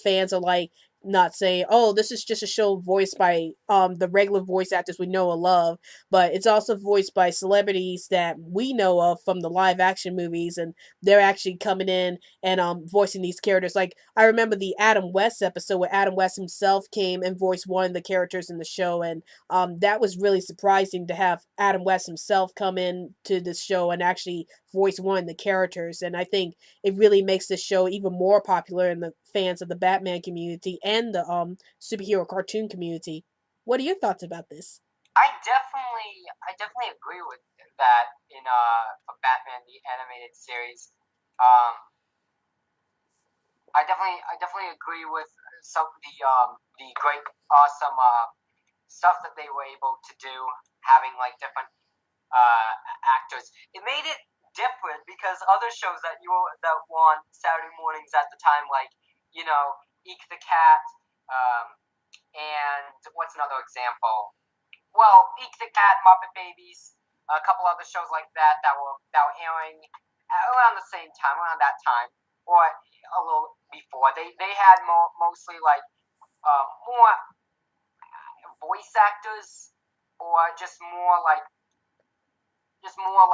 Speaker 1: fans are like not saying, "Oh, this is just a show voiced by the regular voice actors we know and love," but it's also voiced by celebrities that we know of from the live action movies, and they're actually coming in and voicing these characters. Like, I remember the Adam West episode where Adam West himself came and voiced one of the characters in the show, and that was really surprising to have Adam West himself come in to this show and actually voice one of the characters. And I think it really makes this show even more popular in the fans of the Batman community and the superhero cartoon community. What are your thoughts about this?
Speaker 2: I definitely agree with that in for Batman the animated series. Um, I definitely agree with some of the great awesome stuff that they were able to do, having like different uh, actors. It made it different because other shows that were on Saturday mornings at the time, like, Eek the Cat, um, and what's another example? Well, Eek the Cat, Muppet Babies, a couple other shows like that were airing around the same time, around that time, or a little before. They had mostly like more voice actors, or more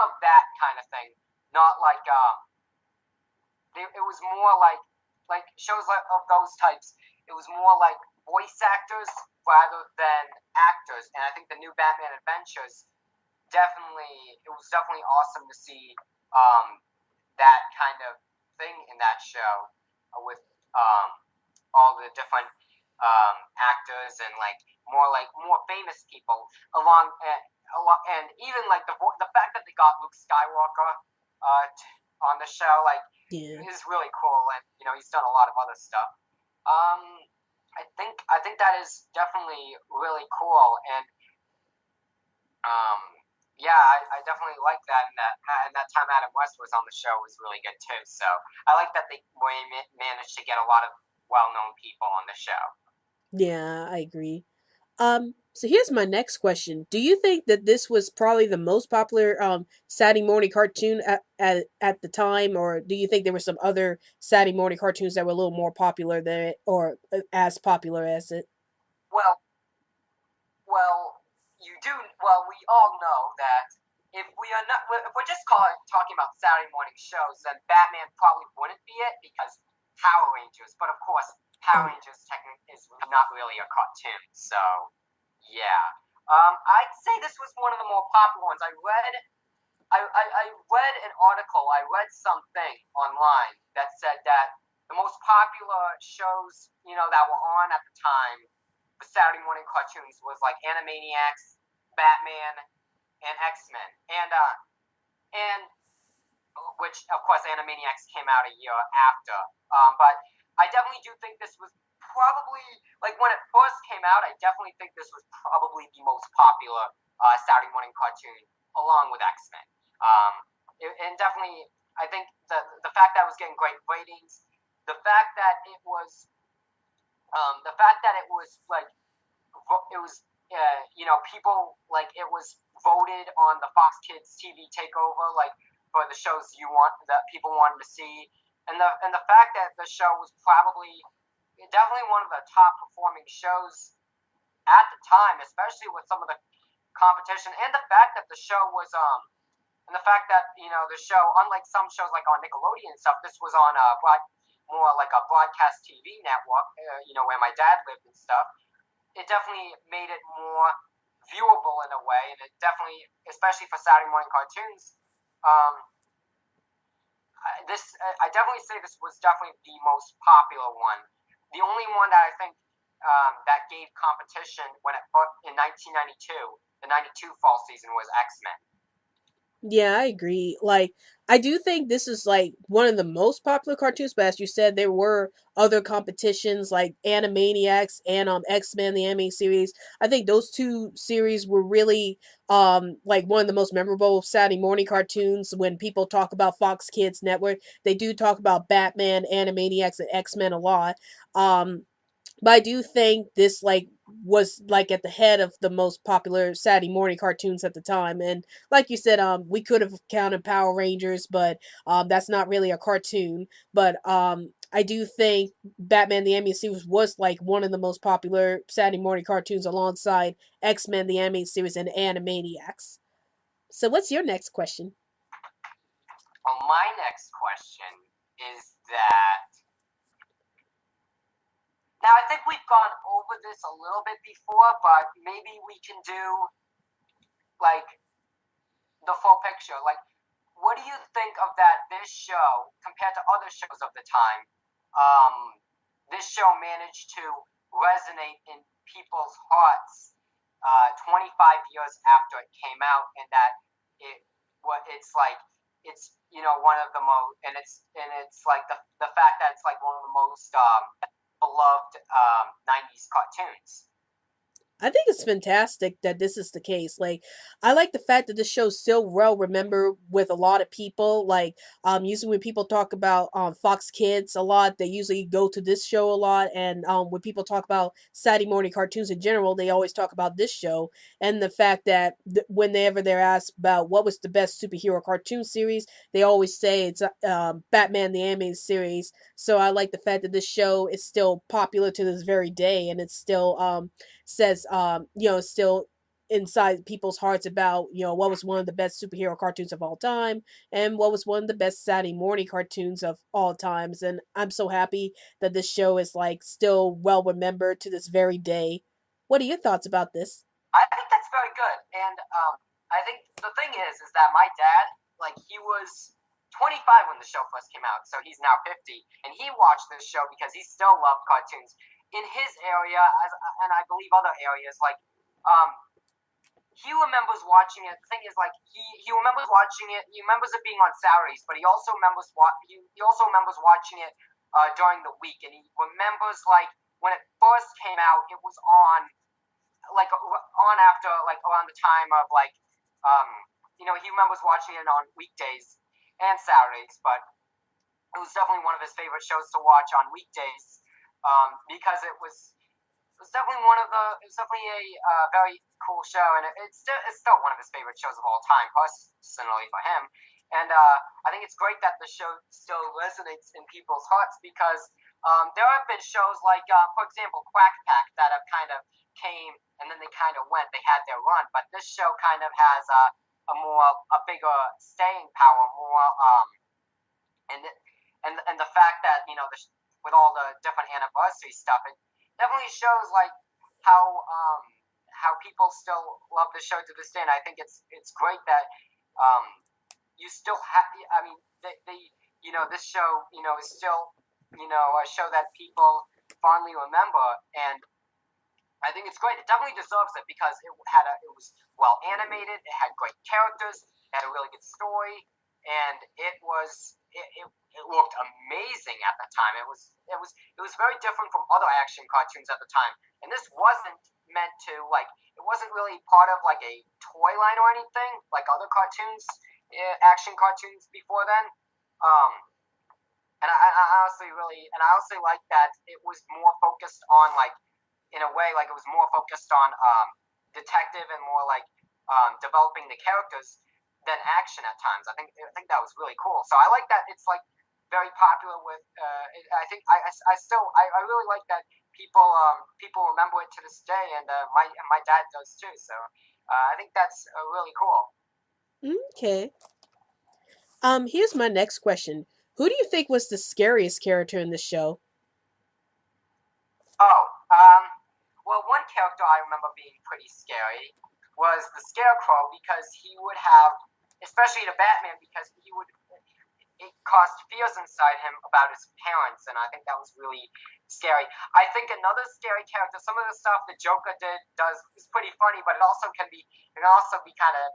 Speaker 2: of that kind of thing. Not like it was more like shows of those types. It was more like voice actors rather than actors. And I think the new Batman Adventures, it was definitely awesome to see um, that kind of thing in that show, with um, all the different actors, and like more famous people along, and even like the fact that they got Luke Skywalker on the show, like,
Speaker 1: Yeah.
Speaker 2: is really cool. And he's done a lot of other stuff. um I think that is definitely really cool. And um yeah, I definitely like that. And that time Adam West was on the show was really good too. So I like that they managed to get a lot of well-known people on the show.
Speaker 1: Yeah, I agree. So here's my next question. Do you think that this was probably the most popular Saturday morning cartoon at the time, or do you think there were some other Saturday morning cartoons that were a little more popular than it, or as popular as it?
Speaker 2: Well, well, you do. Well, we all know that. if we are not, if we're just talking about Saturday morning shows, then Batman probably wouldn't be it because Power Rangers. But of course, Power
Speaker 1: Oh,
Speaker 2: Rangers technically is not really a cartoon. So yeah, I'd say this was one of the more popular ones. I read an article, I read something online that said that the most popular shows, that were on at the time for Saturday morning cartoons was like Animaniacs, Batman, and X-Men. And which of course Animaniacs came out a year after. But I definitely do think this was probably like when it first came out. I definitely think this was probably the most popular Saturday morning cartoon, along with X Men. And definitely, I think the fact that it was getting great ratings, the fact that it was, like it was, people like it was voted on the Fox Kids TV takeover, like for the shows you want that people wanted to see, and the fact that the show was probably definitely one of the top performing shows at the time, especially with some of the competition, and the fact that the show was and the fact that the show, unlike some shows like on Nickelodeon and stuff, this was on more like a broadcast TV network, where my dad lived and stuff. It definitely made it more viewable in a way, and it definitely, especially for Saturday morning cartoons, um, I definitely say this was definitely the most popular one. The only one that I think that gave competition when it in 1992, the '92 fall season, was X Men.
Speaker 1: yeah, I agree. Like, I do think this is like one of the most popular cartoons, but as you said, there were other competitions like Animaniacs and X Men, the anime series. I think those two series were really like one of the most memorable Saturday morning cartoons. When people talk about Fox Kids Network, they do talk about Batman, Animaniacs, and X Men a lot. Um, but I do think this like was like at the head of the most popular Saturday morning cartoons at the time. And like you said, we could have counted Power Rangers, but that's not really a cartoon. But I do think Batman the Animated Series was like one of the most popular Saturday morning cartoons alongside X Men the Animated Series and Animaniacs. So what's your next question?
Speaker 2: Well, my next question is that now I think we've gone over this a little bit before, but maybe we can do like the full picture. Like, what do you think of that? This show compared to other shows of the time, um, this show managed to resonate in people's hearts 25 years after it came out, and that it's like it's one of the most, and it's like the fact that it's like one of the most beloved 90s cartoons.
Speaker 1: I think it's fantastic that this is the case. Like, I like the fact that this show's still well remembered with a lot of people. Like, usually when people talk about Fox Kids a lot, they usually go to this show a lot. And when people talk about Saturday morning cartoons in general, they always talk about this show and the fact that whenever they're asked about what was the best superhero cartoon series, they always say it's Batman the Animated Series. So I like the fact that this show is still popular to this very day, and it's still says still inside people's hearts about what was one of the best superhero cartoons of all time and what was one of the best Saturday morning cartoons of all times. And I'm so happy that this show is like still well remembered to this very day. What are your thoughts about this?
Speaker 2: I think that's very good. And I think the thing is that my dad, like, he was 25 when the show first came out, so he's now 50, and he watched this show because he still loved cartoons. In his area, and I believe other areas, like, um, he remembers watching it. The thing is, like, he remembers watching it. He remembers it being on Saturdays, but he also remembers watching it during the week, and he remembers like when it first came out, it was on like on after like around the time of like um he remembers watching it on weekdays and Saturdays, but it was definitely one of his favorite shows to watch on weekdays because it was definitely a very cool show, and it's still one of his favorite shows of all time, personally for him. And I think it's great that the show still resonates in people's hearts because there have been shows like, for example, Quack Pack that have kind of came and then they kind of went. They had their run, but this show kind of has a bigger staying power, more and and the fact that with all the different anniversary stuff, it definitely shows like how people still love the show to this day. And I think it's great that um, you still have. I mean, they this show is still a show that people fondly remember, and I think it's great. It definitely deserves it because it was well animated. It had great characters. It had a really good story, and it looked amazing at the time. It was very different from other action cartoons at the time, and this wasn't meant to like. It wasn't really part of like a toy line or anything like other cartoons, action cartoons before then. Um, and I honestly like that it was more focused on like in a way, like it was more focused on detective and more like developing the characters than action at times. I think that was really cool. So I like that it's like very popular with. I think I really like that people remember it to this day, and my dad does too. So I think that's really cool.
Speaker 1: Okay. Here's my next question. Who do you think was the scariest character in the show?
Speaker 2: Oh, well, one character I remember being pretty scary was the Scarecrow because he would have, especially to Batman, because he would it caused fears inside him about his parents, and I think that was really scary. I think another scary character, some of the stuff the Joker does is pretty funny, but it can also be kind of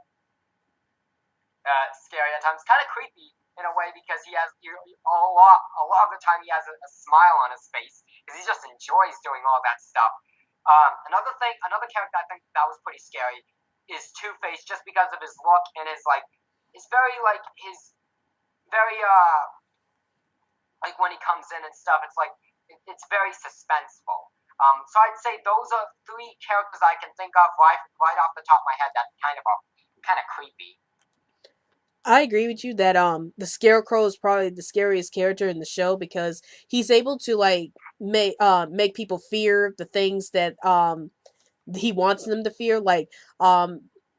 Speaker 2: scary at times, kind of creepy in a way because he has a lot of the time he has a smile on his face because he just enjoys doing all that stuff. Another character I think that was pretty scary is Two Face, just because of his look and his very like his very like when he comes in and stuff. It's like it's very suspenseful. So I'd say those are three characters I can think of right off the top of my head that kind of creepy.
Speaker 1: I agree with you that the Scarecrow is probably the scariest character in the show because he's able to like make people fear the things that he wants them to fear. Like,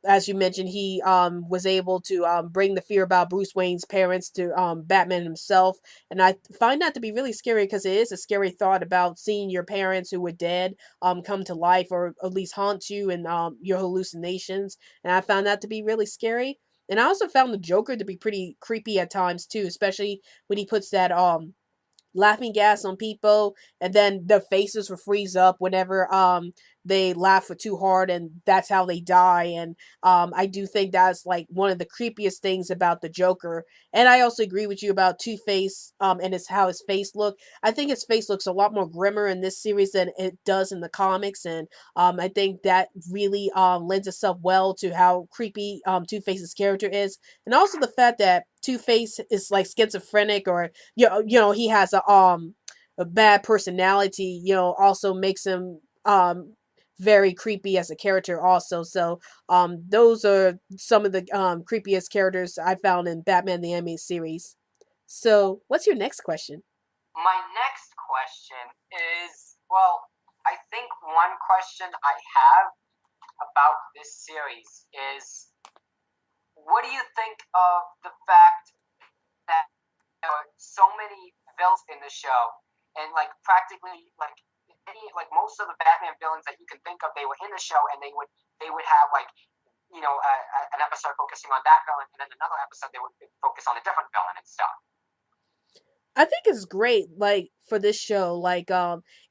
Speaker 1: as you mentioned, he was able to bring the fear about Bruce Wayne's parents to Batman himself, and I find that to be really scary because it is a scary thought about seeing your parents who were dead come to life or at least haunt you and your hallucinations, and I found that to be really scary. And I also found the Joker to be pretty creepy at times too, especially when he puts that laughing gas on people and then their faces will freeze up whenever they laugh for too hard and that's how they die. And I do think that's like one of the creepiest things about the Joker. And I also agree with you about Two-Face and his how his face look. I think his face looks a lot more grimmer in this series than it does in the comics, and I think that really lends itself well to how creepy Two-Face's character is, and also the fact that Two-Face is like schizophrenic, or he has a bad personality, also makes him very creepy as a character also. So those are some of the creepiest characters I found in Batman the Animated Series. So what's your next question?
Speaker 2: My next question is, well, I think one question I have about this series is, what do you think of the fact that there are so many villains in the show, and like practically most of the Batman villains that you can think of, they were in the show, and they would have like an episode focusing on that villain, and then another episode they would focus on a different villain and stuff.
Speaker 1: I think it's great, like for this show. Like,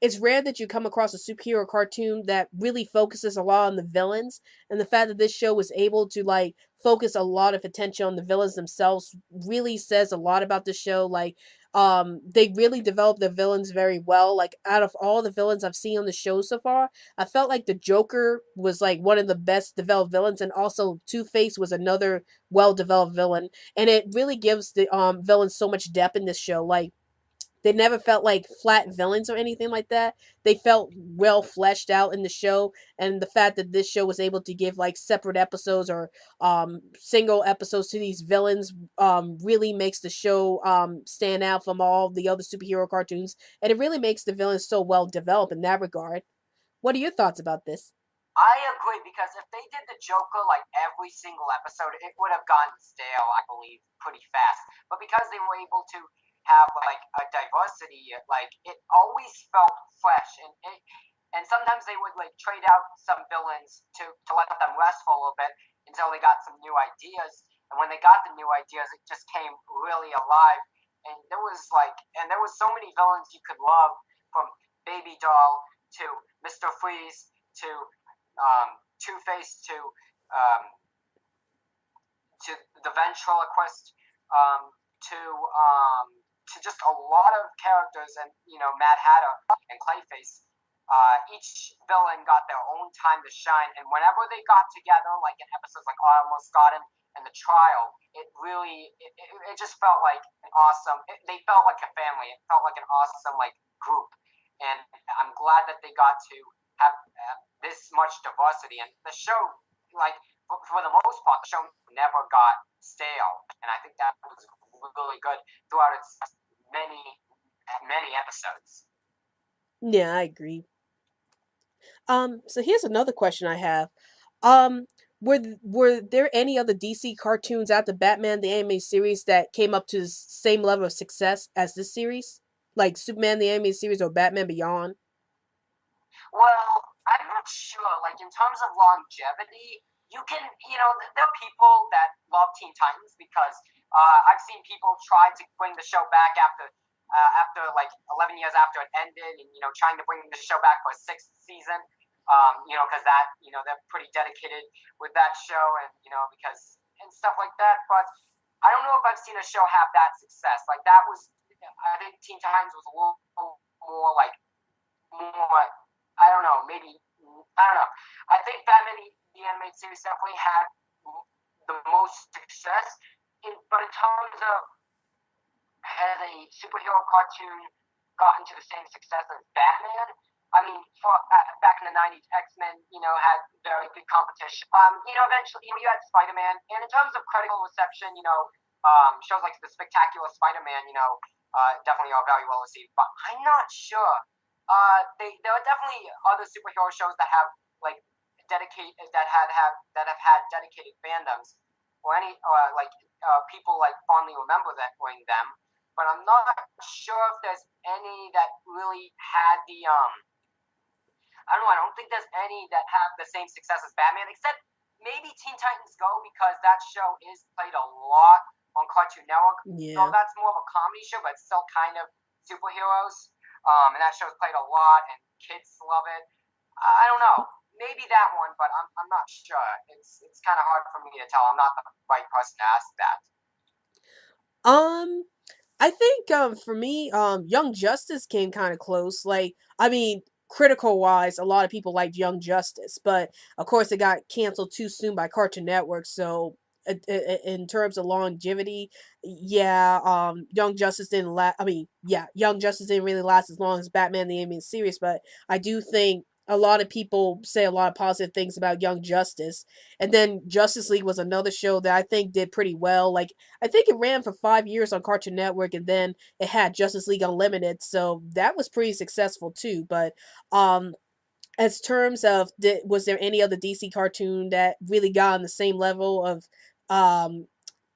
Speaker 1: it's rare that you come across a superhero cartoon that really focuses a lot on the villains, and the fact that this show was able to like focus a lot of attention on the villains themselves really says a lot about the show. Like, they really developed the villains very well. Like, out of all the villains I've seen on the show so far, I felt like the Joker was like one of the best developed villains, and also Two Face was another well developed villain, and it really gives the villains so much depth in this show. Like, they never felt like flat villains or anything like that. They felt well fleshed out in the show, and the fact that this show was able to give like separate episodes or single episodes to these villains really makes the show stand out from all the other superhero cartoons, and it really makes the villains so well developed in that regard. What are your thoughts about this?
Speaker 2: I agree because if they did the Joker like every single episode, it would have gone stale, I believe, pretty fast. But because they were able to have like a diversity, like it always felt fresh, and sometimes they would like trade out some villains to let them rest for a little bit until they got some new ideas. And when they got the new ideas, it just came really alive. And there was so many villains you could love, from Baby Doll to Mr. Freeze to Two Face um, to the ventriloquist, to just a lot of characters, and Mad Hatter and Clayface. Each villain got their own time to shine, and whenever they got together, like in episodes like I Almost Got Him and The Trial, it just felt like an awesome. They felt like a family. It felt like an awesome like group, and I'm glad that they got to have this much diversity. And the show, like for the most part, the show never got stale, and I think that was really good throughout its many many episodes.
Speaker 1: Yeah, I agree. So here's another question I have. Um, were there any other DC cartoons after Batman the animated series that came up to the same level of success as this series, like Superman the animated series or Batman Beyond?
Speaker 2: Well, I'm not sure. Like in terms of longevity, there are people that love Teen Titans because I've seen people try to bring the show back after like 11 years after it ended, and trying to bring the show back for a sixth season. Because they're pretty dedicated with that show, and because and stuff like that. But I don't know if I've seen a show have that success. Like that was, I think Teen Titans was a little more like more. I don't know. Maybe I don't know. I think Batman the animated series definitely had the most success. But in terms of has a superhero cartoon gotten to the same success as Batman? I mean, back in the '90s, X-Men, had very good competition. Eventually, you had Spider-Man, and in terms of critical reception, shows like the Spectacular Spider-Man, definitely are very well received. But I'm not sure. There are definitely other superhero shows that have like that have had dedicated fandoms, or like people like fondly remember that wearing them. But I'm not sure if there's any that really had the I don't know. I don't think there's any that have the same success as Batman, except maybe Teen Titans Go, because that show is played a lot on Cartoon Network. Though
Speaker 1: Yeah.
Speaker 2: that's more of a comedy show, but still kind of superheroes. And that show's played a lot, and kids love it. I don't know. Maybe that one, but I'm not sure. It's kind of hard for me to tell. I'm not the right person to ask that.
Speaker 1: Um, I think for me, Young Justice came kind of close. Like, I mean, critical wise, a lot of people liked Young Justice, but of course it got canceled too soon by Cartoon Network. So in terms of longevity, yeah, Young Justice didn't last. I mean, yeah, Young Justice didn't really last as long as Batman the Animated Series, but I do think a lot of people say a lot of positive things about Young Justice. And then Justice League was another show that I think did pretty well. Like, I think it ran for 5 years on Cartoon Network, and then it had Justice League Unlimited, so that was pretty successful too. But as terms of was there any other DC cartoon that really got on the same level of um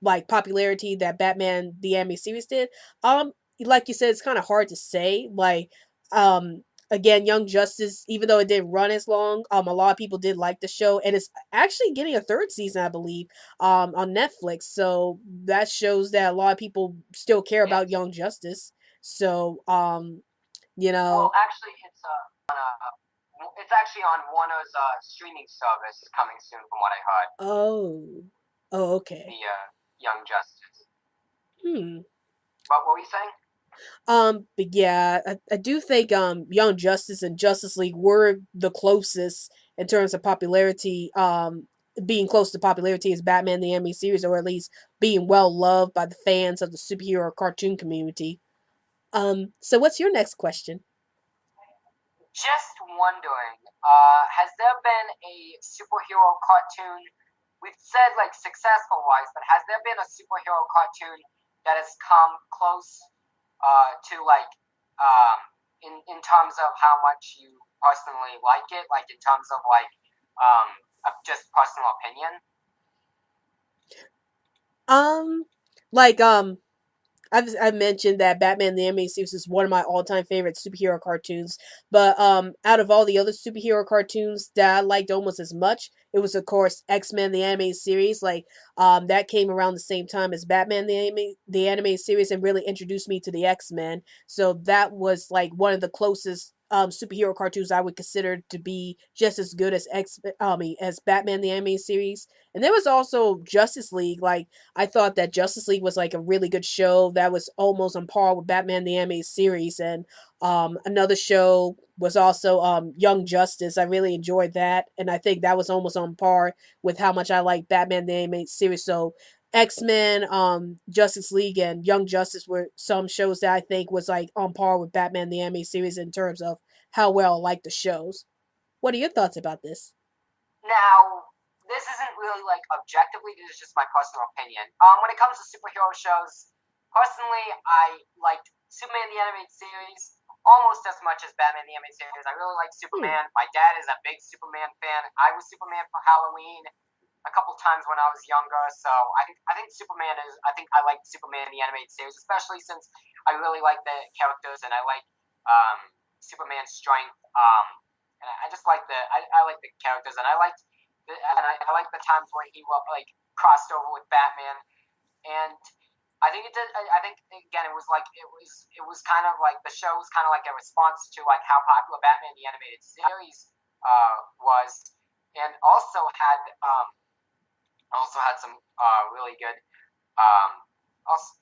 Speaker 1: like popularity that Batman the Animated Series did? Like you said, it's kind of hard to say. Like um again, Young Justice, even though it didn't run as long, a lot of people did like the show, and it's actually getting a third season, I believe, on Netflix. So that shows that a lot of people still care about
Speaker 2: Yes.
Speaker 1: Young Justice. So you
Speaker 2: Well,
Speaker 1: know,
Speaker 2: actually, it's actually on Warner's streaming service coming soon, from what I heard.
Speaker 1: oh, oh, okay.
Speaker 2: The Young Justice.
Speaker 1: Hmm.
Speaker 2: But what were you saying?
Speaker 1: But yeah, I do think Young Justice and Justice League were the closest in terms of popularity. Being close to popularity as Batman the Animated Series, or at least being well loved by the fans of the superhero cartoon community. So what's your next question?
Speaker 2: Just wondering, has there been a superhero cartoon? We've said like successful wise, but has there been a superhero cartoon that has come close to like in terms of how much you personally like it, like in terms of like just personal opinion.
Speaker 1: Um, like I've mentioned that Batman the Animated Series is one of my all time favorite superhero cartoons, but out of all the other superhero cartoons that I liked almost as much, it was of course X-Men the Animated Series. Like that came around the same time as Batman the Animated Series and really introduced me to the X-Men. So that was like one of the closest superhero cartoons I would consider to be just as good as as Batman the Animated Series. And there was also Justice League. Like I thought that Justice League was like a really good show that was almost on par with Batman the Animated Series, and another show was also Young Justice. I really enjoyed that, and I think that was almost on par with how much I like Batman the Animated Series. So X-Men, Justice League, and Young Justice were some shows that I think was like on par with Batman the Animated Series in terms of how well I like the shows. What are your thoughts about this?
Speaker 2: Now, this isn't really like objectively. This is just my personal opinion. When it comes to superhero shows, personally, I liked Superman the animated series almost as much as Batman the animated series. I really like
Speaker 1: Hmm.
Speaker 2: Superman. My dad is a big Superman fan. I was Superman for Halloween a couple times when I was younger. So I think Superman is. I think I like Superman the animated series, especially since I really like the characters and I like Superman's strength. And I just like I like the characters and I like the times when he like crossed over with Batman and I think it did. I think again, it was kind of like the show was kind of like a response to like how popular Batman the animated series was, and also had some really good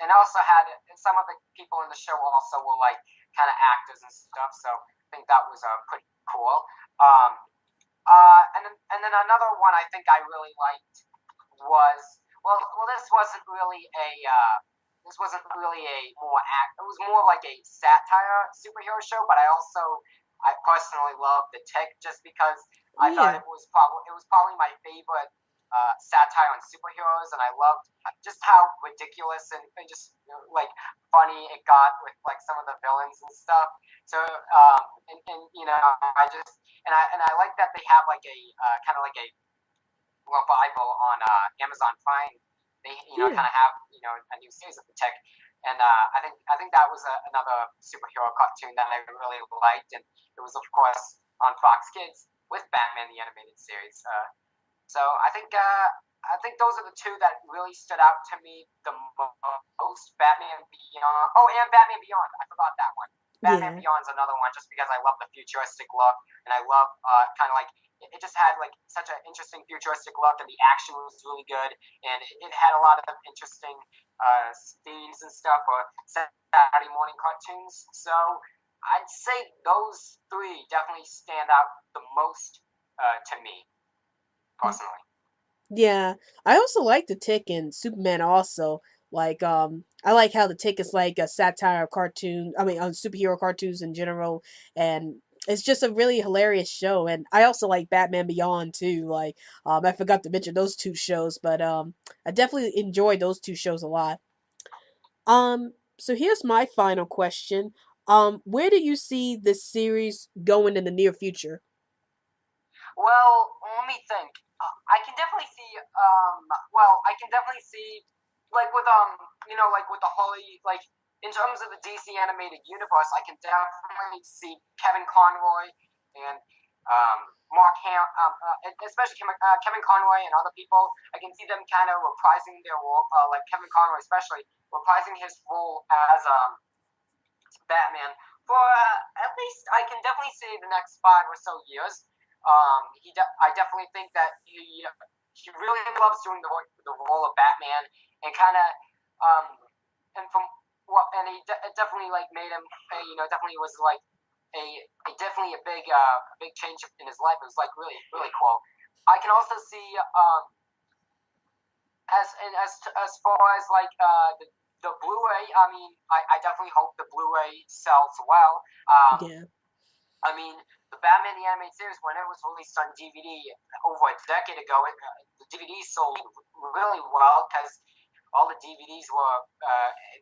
Speaker 2: and also had some of the people in the show also were like kind of actors and stuff. So I think that was pretty cool. Um, and then another one I think I really liked was well this wasn't really a more act it was more like a satire superhero show, but I personally love the Tick just because
Speaker 1: Oh
Speaker 2: I thought
Speaker 1: yeah,
Speaker 2: it was probably my favorite satire on superheroes, and I loved just how ridiculous and just like funny it got with like some of the villains and stuff. So and I like that they have like a kind of like a revival on Amazon Prime. They
Speaker 1: yeah,
Speaker 2: kind of have a new series of the Tech, and I think that was another superhero cartoon that I really liked, and it was of course on Fox Kids with Batman the animated series. So I think those are the two that really stood out to me the most. Batman Beyond. Oh, and Batman Beyond. I forgot that one. Batman
Speaker 1: yeah.
Speaker 2: Beyond's another one just because I love the futuristic look and I love kind of like it just had like such an interesting futuristic look and the action was really good and it had a lot of interesting themes and stuff for Saturday morning cartoons. So I'd say those three definitely stand out the most to me personally.
Speaker 1: Yeah, I also like the Tick and Superman also. Like I like how the Tick is like a satire of cartoon, I mean on superhero cartoons in general, and it's just a really hilarious show. And I also like Batman Beyond too. Like I forgot to mention those two shows, but I definitely enjoyed those two shows a lot. So here's my final question. Where do you see this series going in the near future?
Speaker 2: Well, let me think. I can definitely see. I can definitely see, like with like with the Holly, like in terms of the DC animated universe, I can definitely see Kevin Conroy and Mark Ham, especially Kevin Conroy and other people. I can see them kind of reprising their role, like Kevin Conroy especially reprising his role as Batman for at least I can definitely say the next 5 or so years. I definitely think that he really loves doing the role of Batman and kind of um, and from well, and it definitely like made him definitely was like definitely a big change in his life. It was like really really cool. I can also see as far as like the Blu-ray, I mean, I definitely hope the Blu-ray sells well.
Speaker 1: Yeah.
Speaker 2: I mean, the Batman the Animated Series, when it was released on DVD over a decade ago, the DVDs sold really well because all the DVDs were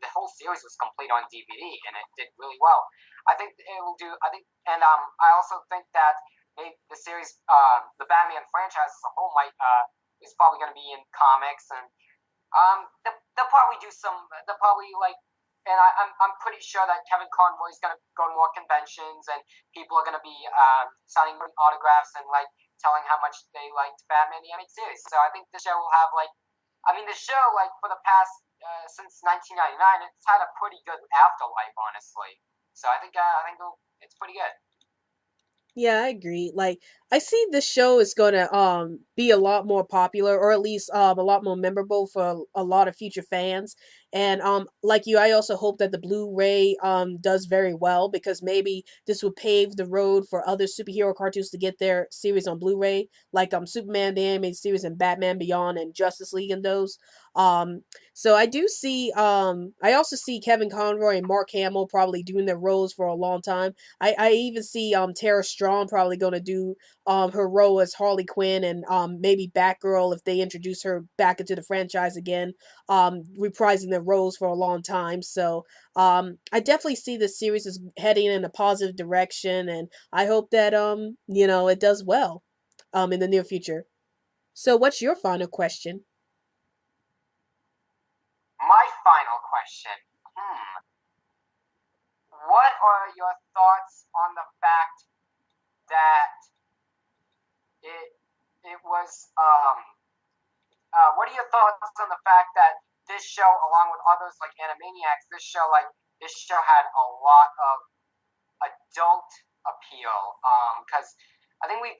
Speaker 2: the whole series was complete on DVD and it did really well. I think it will do. I think, and I also think that the series, the Batman franchise as a whole might is probably going to be in comics, and they'll probably do some. They'll probably like, and I'm pretty sure that Kevin Conroy is going to go to more conventions, and people are going to be signing autographs and like telling how much they liked Batman the animated series. So I think the show will have like, I mean, the show like for the past since 1999, it's had a pretty good afterlife, honestly. So I think it's pretty good.
Speaker 1: Yeah, I agree. Like I see this show is going to be a lot more popular or at least a lot more memorable for a lot of future fans. And like you, I also hope that the Blu-ray does very well because maybe this would pave the road for other superhero cartoons to get their series on Blu-ray, like Superman the animated series and Batman Beyond and Justice League and those. Um so I do see I also see Kevin Conroy and Mark Hamill probably doing their roles for a long time. I even see Tara Strong probably going to do her role as Harley Quinn and maybe Batgirl if they introduce her back into the franchise again, reprising their roles for a long time. So I definitely see this series is heading in a positive direction, and I hope that it does well in the near future. So what's your final question?
Speaker 2: My final question. Hmm. What are your thoughts on the fact that it it was what are your thoughts on the fact that this show, along with others like Animaniacs, this show had a lot of adult appeal. Because I think we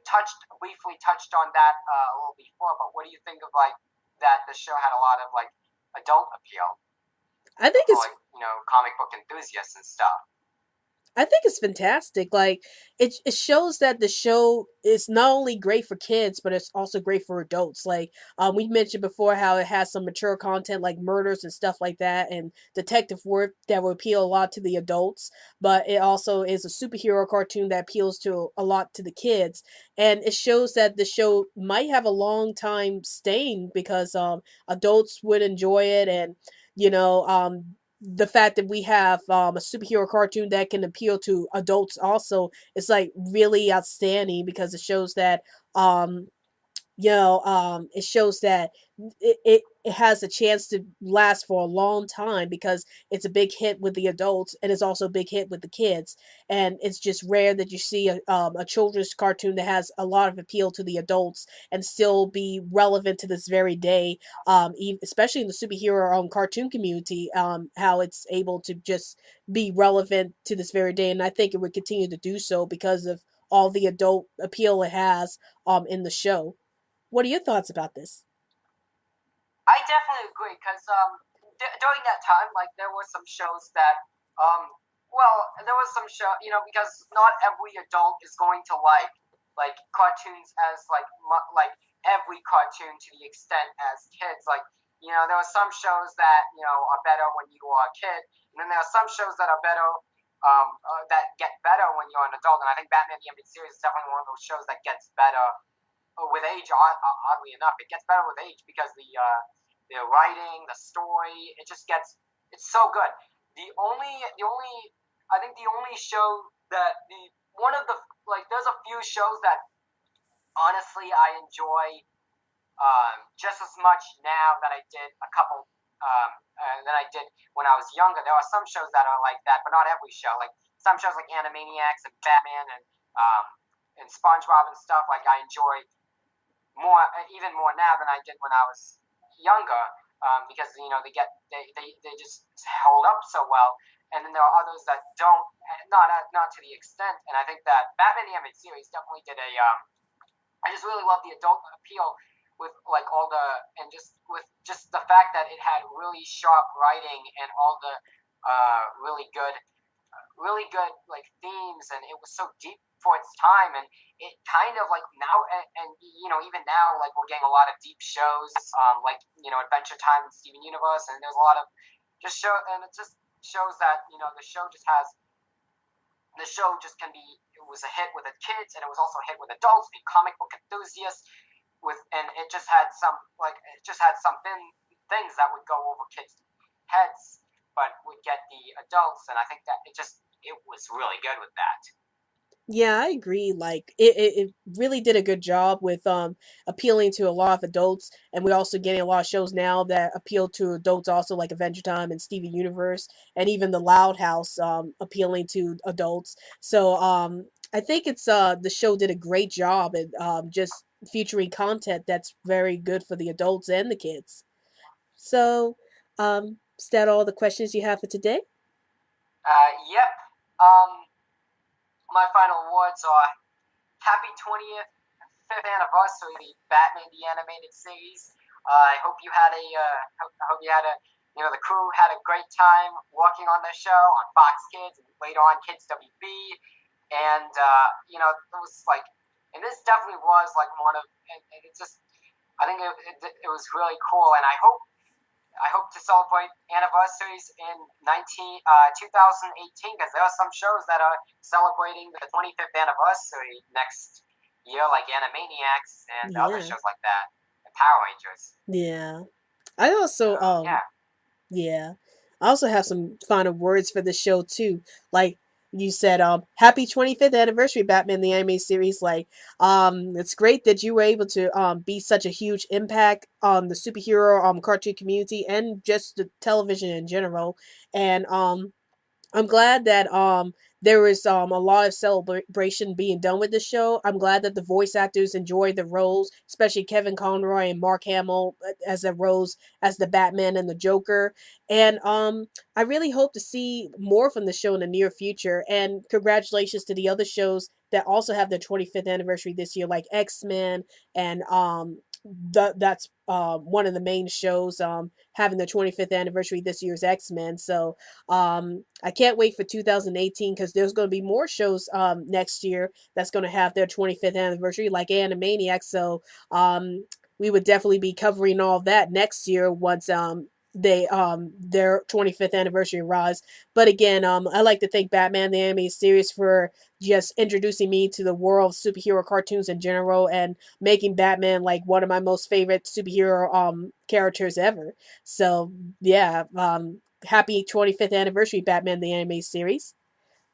Speaker 2: briefly touched on that a little before. But what do you think of like that? The show had a lot of like adult appeal
Speaker 1: I think
Speaker 2: for
Speaker 1: it's
Speaker 2: like comic book enthusiasts and stuff.
Speaker 1: I think it's fantastic. Like it shows that the show is not only great for kids, but it's also great for adults. Like we mentioned before how it has some mature content like murders and stuff like that and detective work that will appeal a lot to the adults, but it also is a superhero cartoon that appeals to a lot to the kids. And it shows that the show might have a long time staying because adults would enjoy it and the fact that we have a superhero cartoon that can appeal to adults also is like really outstanding because it shows that um it shows that it has a chance to last for a long time because it's a big hit with the adults and it's also a big hit with the kids, and it's just rare that you see a children's cartoon that has a lot of appeal to the adults and still be relevant to this very day, especially in the superhero cartoon community, how it's able to just be relevant to this very day, and I think it would continue to do so because of all the adult appeal it has in the show. What are your thoughts about this?
Speaker 2: I definitely agree because during that time, like there were some shows that, um, well, there was some show, because not every adult is going to like cartoons as like every cartoon to the extent as kids. Like there are some shows that are better when you are a kid, and then there are some shows that are better. That get better when you're an adult, and I think Batman the Animated Series is definitely one of those shows that gets better with age. Oddly enough, it gets better with age because the writing, the story, it's so good. The only I think the only show that the one of the like there's a few shows that honestly I enjoy just as much now that I did a couple than I did when I was younger. There are some shows that are like that, but not every show. Like some shows like Animaniacs and Batman and SpongeBob and stuff. Like I enjoy more, even more now than I did when I was younger, because they just hold up so well. And then there are others that don't, not to the extent. And I think that Batman the Animated Series definitely did a. I just really love the adult appeal with like all the and just the fact that it had really sharp writing and all the really good like themes, and it was so deep for its time, and it kind of like now and even now like we're getting a lot of deep shows, like Adventure Time and Steven Universe, and there's a lot of just show, and it just shows that the show just can be, it was a hit with the kids and it was also a hit with adults and comic book enthusiasts with, and it just had some things that would go over kids heads but would get the adults, and I think that it was really good with that.
Speaker 1: Yeah, I agree. Like it really did a good job with appealing to a lot of adults, and we're also getting a lot of shows now that appeal to adults also, like Adventure Time and Steven Universe, and even the Loud House appealing to adults. So I think it's the show did a great job at just featuring content that's very good for the adults and the kids. So is that all the questions you have for today?
Speaker 2: Yep. Um, my final words are happy 20th, 5th anniversary, Batman the Animated Series. I hope you had I hope you had the crew had a great time working on the show on Fox Kids and later on Kids WB. And, it was like, and this definitely was like one of, and it just, I think it was really cool. And I hope to celebrate anniversaries in 2018 because there are some shows that are celebrating the 25th anniversary next year, like Animaniacs and other
Speaker 1: Yeah.
Speaker 2: shows like that, and Power Rangers.
Speaker 1: Yeah. I also
Speaker 2: Yeah,
Speaker 1: yeah. I also have some final words for the show too. Like you said, happy 25th anniversary, Batman the Anime Series. Like, it's great that you were able to be such a huge impact on the superhero cartoon community and just the television in general. And I'm glad that there was a lot of celebration being done with the show. I'm glad that the voice actors enjoyed the roles, especially Kevin Conroy and Mark Hamill as the roles as the Batman and the Joker. And I really hope to see more from the show in the near future. And congratulations to the other shows that also have their 25th anniversary this year, like X-Men and that's one of the main shows having the 25th anniversary this year's X-Men. So I can't wait for 2018 because there's going to be more shows next year that's going to have their 25th anniversary, like Animaniacs. So we would definitely be covering all of that next year once they their 25th anniversary arrives. But again, I like to thank Batman the Animated Series for just introducing me to the world of superhero cartoons in general and making Batman like one of my most favorite superhero characters ever. So yeah, happy 25th anniversary, Batman the Anime Series.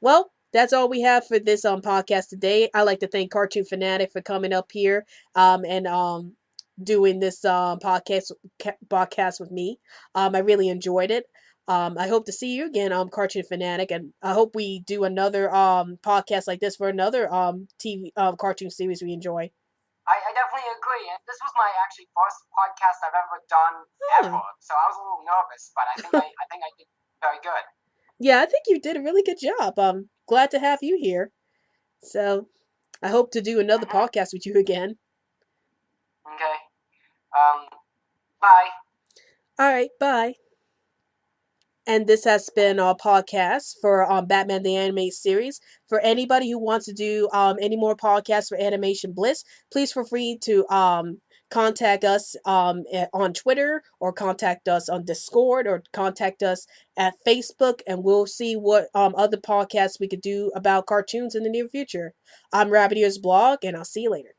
Speaker 1: Well, that's all we have for this podcast today. I like to thank Cartoonfanatic for coming up here and doing this podcast with me. I really enjoyed it. I hope to see you again, Cartoonfanatic, and I hope we do another podcast like this for another TV cartoon series we enjoy.
Speaker 2: I definitely agree. And this was my actually first podcast I've ever done
Speaker 1: Huh.
Speaker 2: ever, so I was a little nervous, but I think I did very good.
Speaker 1: Yeah, I think you did a really good job. Glad to have you here. So I hope to do another
Speaker 2: Hmm.
Speaker 1: podcast with you again.
Speaker 2: Okay. Um. Bye.
Speaker 1: All right, bye. And this has been our podcast for Batman the Anime Series. For anybody who wants to do any more podcasts for Animation Bliss, please feel free to contact us on Twitter or contact us on Discord or contact us at Facebook, and we'll see what other podcasts we could do about cartoons in the near future. I'm Rabbit Ears Blog, and I'll see you later.